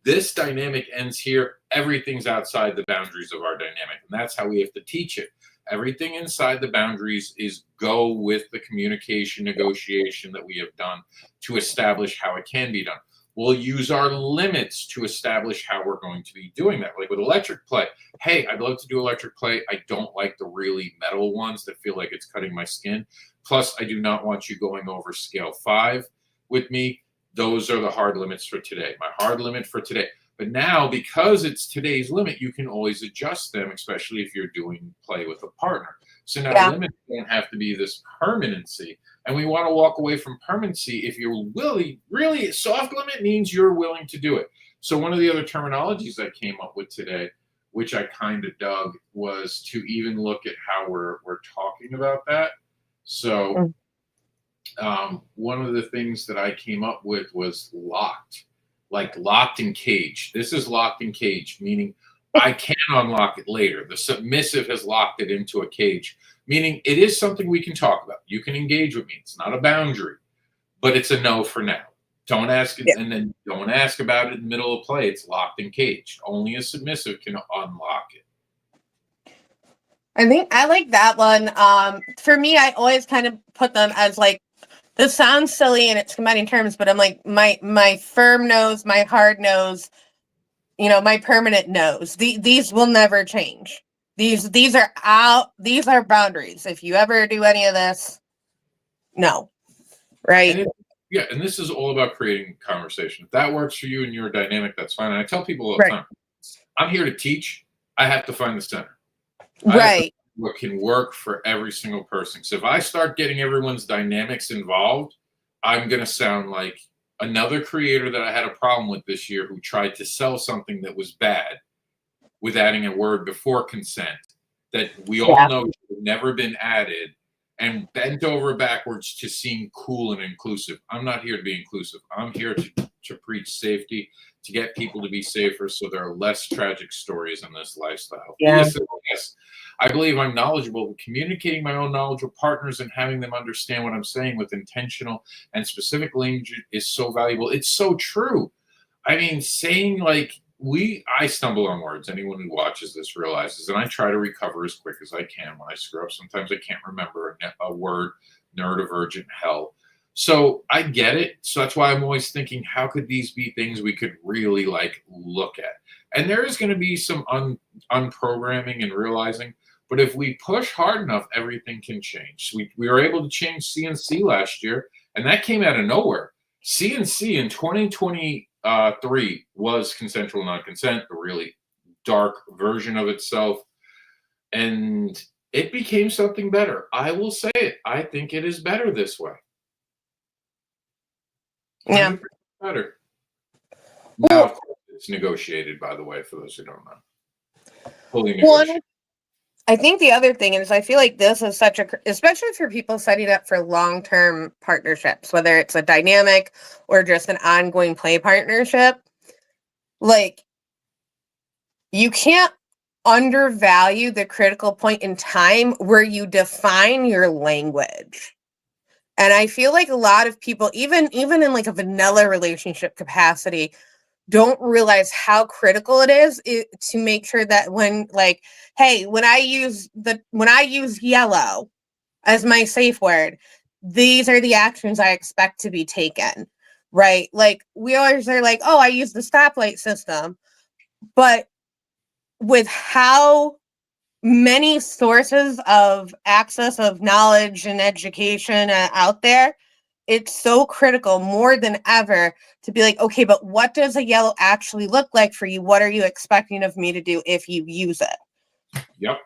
This dynamic ends here. Everything's outside the boundaries of our dynamic. And that's how we have to teach it. Everything inside the boundaries is go with the communication negotiation that we have done to establish how it can be done. We'll use our limits to establish how we're going to be doing that. Like with electric play, hey, I'd love to do electric play. I don't like the really metal ones that feel like it's cutting my skin. Plus, I do not want you going over scale 5 with me. Those are the hard limits for today. My hard limit for today. But now, because it's today's limit, you can always adjust them, especially if you're doing play with a partner. So now limits don't have to be this permanency. And we want to walk away from permanency. If you're really soft limit means you're willing to do it. So one of the other terminologies I came up with today, which I kind of dug, was to even look at how we're talking about that. So one of the things that I came up with was locked, like locked and caged. This is locked and caged, meaning I can unlock it later. The submissive has locked it into a cage, meaning it is something we can talk about. You can engage with me. It's not a boundary, but it's a no for now. Don't ask it, and then don't ask about it in the middle of play. It's locked and caged. Only a submissive can unlock it. I think I like that one. For me, I always kind of put them as like, this sounds silly and it's combining terms, but I'm like, my firm nose, my hard nose, my permanent nose. These will never change. These are out. These are boundaries. If you ever do any of this, no, right? And this is all about creating conversation. If that works for you and your dynamic, that's fine. And I tell people all the time, I'm here to teach. I have to find the center. Right. What can work for every single person. So if I start getting everyone's dynamics involved, I'm going to sound like another creator that I had a problem with this year who tried to sell something that was bad with adding a word before consent that we all know should have never been added, and bent over backwards to seem cool and inclusive. I'm not here to be inclusive. I'm here to preach safety, to get people to be safer so there are less tragic stories in this lifestyle. Yes, I believe I'm knowledgeable. Communicating my own knowledge with partners and having them understand what I'm saying with intentional and specific language is so valuable. It's so true. I mean, saying like, I stumble on words. Anyone who watches this realizes, and I try to recover as quick as I can when I screw up. Sometimes I can't remember a word, neurodivergent hell. So I get it. So that's why I'm always thinking, how could these be things we could really like look at? And there is going to be some unprogramming and realizing, but if we push hard enough, everything can change. We were able to change CNC last year, and that came out of nowhere. CNC in 2023 was consensual non-consent, a really dark version of itself, and it became something better. I will say it. I think it is better this way. Yeah. Better. Now, of course, it's negotiated, by the way, for those who don't know. Fully negotiated. I think the other thing is I feel like this is especially for people setting up for long-term partnerships, whether it's a dynamic or just an ongoing play partnership, like you can't undervalue the critical point in time where you define your language. And I feel like a lot of people, even in like a vanilla relationship capacity, don't realize how critical it is to make sure that when, like, hey, when I use yellow as my safe word, these are the actions I expect to be taken, right? Like, we always are like, oh, I use the stoplight system, but with how many sources of access of knowledge and education out there, it's so critical more than ever to be like, okay, but what does a yellow actually look like for you? What are you expecting of me to do if you use it? Yep.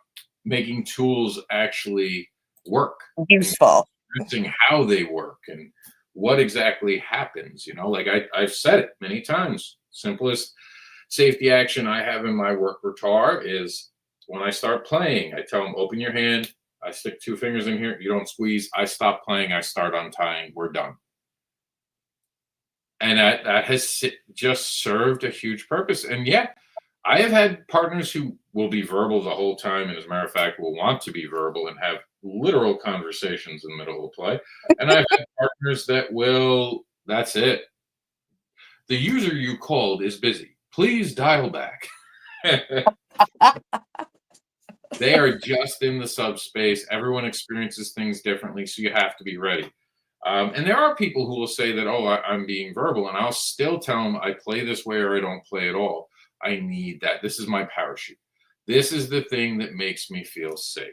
Making tools actually work. Useful. And how they work and what exactly happens. Like I've said it many times. Simplest safety action I have in my work repertoire is when I start playing, I tell them, open your hand. I stick 2 fingers in here. You don't squeeze. I stop playing. I start untying. We're done. And that has just served a huge purpose. And yeah, I have had partners who will be verbal the whole time, and as a matter of fact, will want to be verbal and have literal conversations in the middle of play. And I've had partners that will, that's it. The user you called is busy. Please dial back. They are just in the subspace. Everyone experiences things differently, so you have to be ready. And there are people who will say that, oh, I'm being verbal, and I'll still tell them I play this way or I don't play at all. I need that. This is my parachute. This is the thing that makes me feel safe.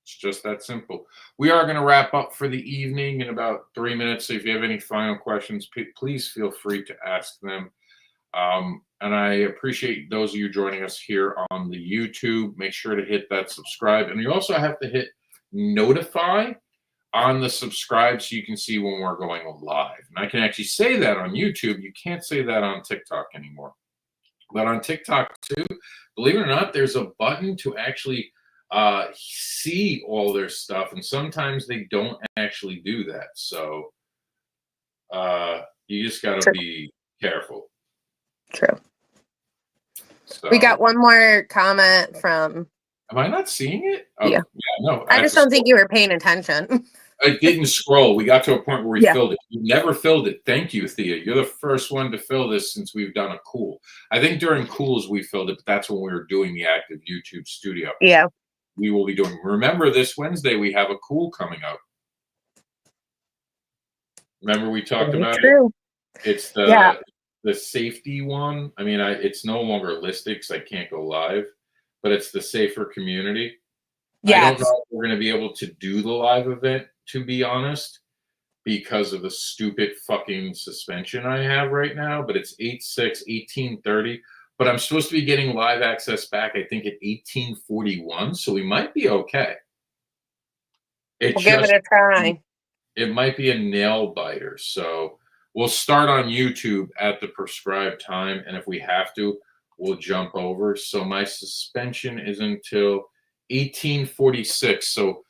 It's just that simple. We are going to wrap up for the evening in about 3 minutes. So if you have any final questions, please feel free to ask them. And I appreciate those of you joining us here on the YouTube. Make sure to hit that subscribe. And you also have to hit notify on the subscribe so you can see when we're going live. And I can actually say that on YouTube. You can't say that on TikTok anymore. But on TikTok too, believe it or not, there's a button to actually see all their stuff. And sometimes they don't actually do that. So you just got to be careful. True. So, we got one more comment from. Am I not seeing it? Oh, yeah. No. I just don't think you were paying attention. I didn't scroll. We got to a point where we filled it. You never filled it. Thank you, Thea. You're the first one to fill this since we've done a cool. I think during cools we filled it, but that's when we were doing the active YouTube studio. Yeah. We will be doing. Remember, this Wednesday we have a cool coming up. Remember we talked about it? It's the safety one. I mean, it's no longer listed because I can't go live, but it's the safer community. Yes. I don't know if we're going to be able to do the live event, to be honest, because of the stupid fucking suspension I have right now, but it's 8/6/1830. But I'm supposed to be getting live access back, I think, at 1841, so we might be okay. We'll give it a try. It might be a nail biter, so we'll start on YouTube at the prescribed time, and if we have to, we'll jump over. So my suspension is until 1846, so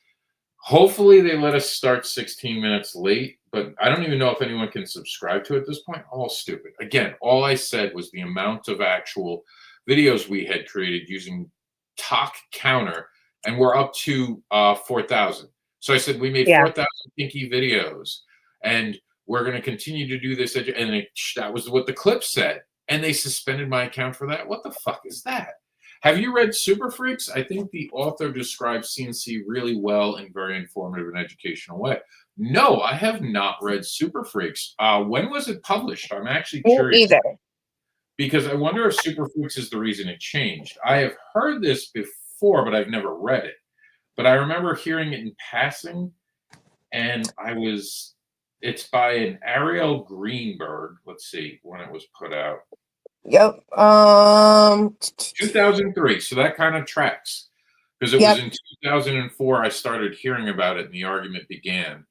hopefully they let us start 16 minutes late, but I don't even know if anyone can subscribe to it at this point. All stupid. Again, all I said was the amount of actual videos we had created using Talk Counter, and we're up to 4,000. So I said we made 4,000 Kinky videos, and we're going to continue to do this. And that was what the clip said, and they suspended my account for that. What the fuck is that? Have you read Super Freaks? I think the author describes CNC really well in very informative and educational way. No, I have not read Super Freaks. When was it published? I'm actually curious. Either. Because I wonder if Super Freaks is the reason it changed. I have heard this before, but I've never read it. But I remember hearing it in passing, and it's by an Ariel Greenberg. Let's see when it was put out. Yep. 2003. So that kind of tracks because it was in 2004 I started hearing about it and the argument began.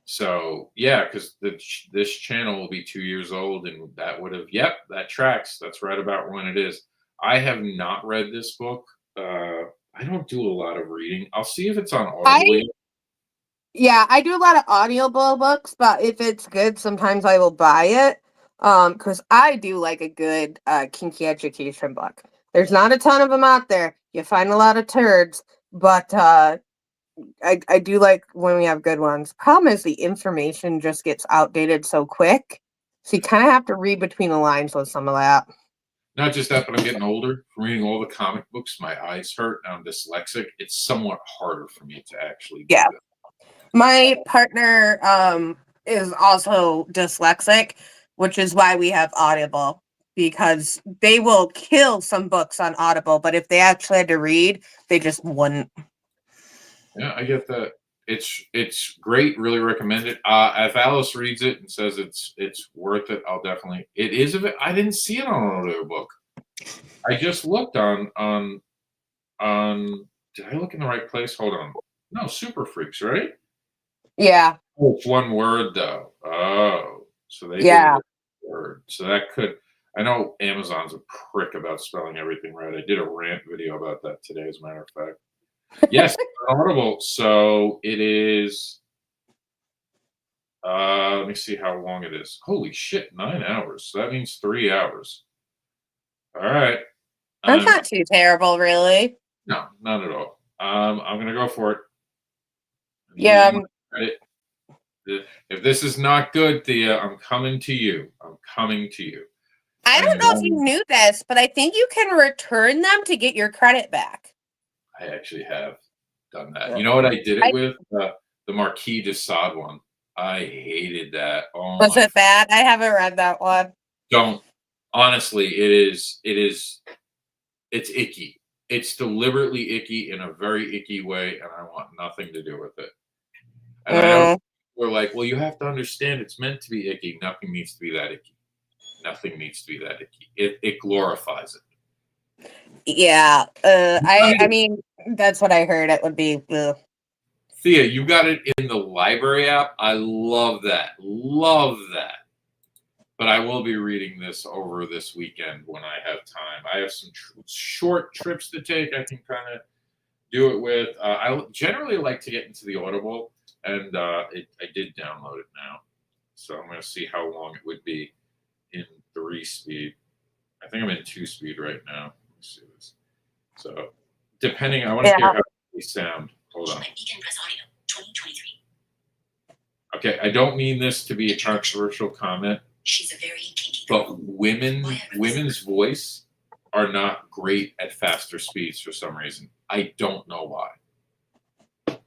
So yeah, because this channel will be 2 years old, and that would have that tracks. That's right about when it is. I have not read this book. I don't do a lot of reading. I'll see if it's on Audible. I do a lot of audible books, but if it's good, sometimes I will buy it. Because I do like a good kinky education book. There's not a ton of them out there. You find a lot of turds, but I do like when we have good ones. Problem is the information just gets outdated so quick. So you kind of have to read between the lines with some of that. Not just that, but I'm getting older. From reading all the comic books, my eyes hurt. And I'm dyslexic. It's somewhat harder for me to actually do Yeah. that. My partner is also dyslexic, which is why we have Audible, because they will kill some books on Audible, but if they actually had to read, they just wouldn't. Yeah, I get that. It's great. Really recommend it. If Alice reads it and says it's worth it, I'll definitely. It is a bit. I didn't see it on an audiobook. I just looked on. Did I look in the right place? Hold on. No, Super Freaks, right? Yeah. Oh, it's one word though. Oh, so they did Yeah. it one word. So that could. I know Amazon's a prick about spelling everything right. I did a rant video about that today, as a matter of fact. Yes, Audible. So it is. Let me see how long it is. Holy shit, 9 hours. So that means 3 hours. All right. That's not too terrible, really. No, not at all. I'm gonna go for it. I'm Yeah. using my credit. If this is not good, Thea, I'm coming to you. I'm coming to you. I don't know if you knew this, but I think you can return them to get your credit back. I actually have done that. You know what I did it with? The Marquis de Sade one. I hated that. Oh, Was it bad? I haven't read that one. Don't. Honestly, it's icky. It's deliberately icky in a very icky way, and I want nothing to do with it. And I know people are like, well, you have to understand it's meant to be icky. Nothing needs to be that icky. Nothing needs to be that icky. It glorifies it. Yeah. I mean, that's what I heard it would be. Ugh. Thea, you got it in the library app. I love that. Love that. But I will be reading this over this weekend when I have time. I have some short trips to take. I can kind of do it with. I generally like to get into the Audible, and I did download it now. So I'm going to see how long it would be in 3-speed. I think I'm in 2-speed right now. Let me see this. So depending, I want to hear how they sound. Hold on. Okay, I don't mean this to be a controversial comment. She's a very kinky girl. But women's voice are not great at faster speeds for some reason. I don't know why.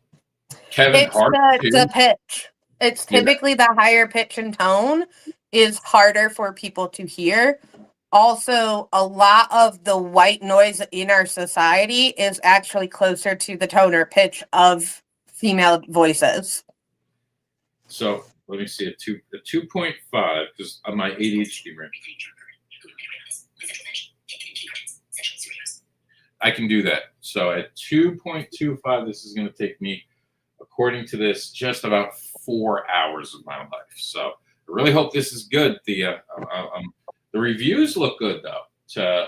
Kevin Hart. The pitch. It's typically the higher pitch and tone is harder for people to hear. Also, a lot of the white noise in our society is actually closer to the tone or pitch of female voices. So let me see a 2.5 because of my ADHD range. I can do that. So at 2.25, this is going to take me, according to this, just about 4 hours of my life. So I really hope this is good. The reviews look good though.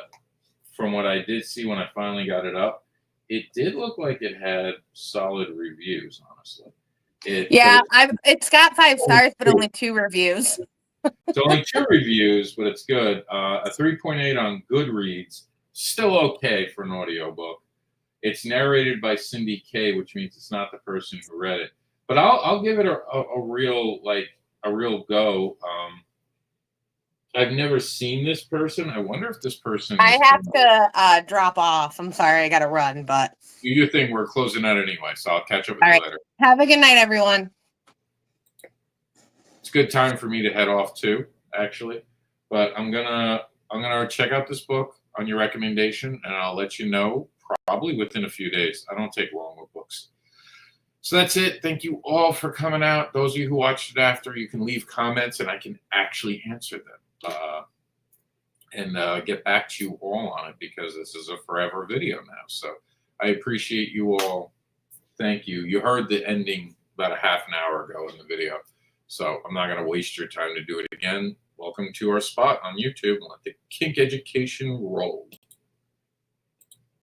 From what I did see when I finally got it up, it did look like it had solid reviews. Honestly. It's got 5 stars, but only 2 reviews. It's only 2 reviews, but it's good. A 3.8 on Goodreads, still okay for an audiobook. It's narrated by Cindy Kay, which means it's not the person who read it. But I'll give it a real go. I've never seen this person. I wonder if this person. I have to drop off. I'm sorry, I got to run, but do your thing. We're closing out anyway, so I'll catch up with you later. Have a good night, everyone. It's a good time for me to head off too, actually. But I'm gonna check out this book on your recommendation, and I'll let you know probably within a few days. I don't take long with books. So that's it. Thank you all for coming out. Those of you who watched it after, you can leave comments, and I can actually answer them. And get back to you all on it because this is a forever video now. So I appreciate you all. Thank you. You heard the ending about a half an hour ago in the video. So I'm not going to waste your time to do it again. Welcome to our spot on YouTube. Let the kink education roll.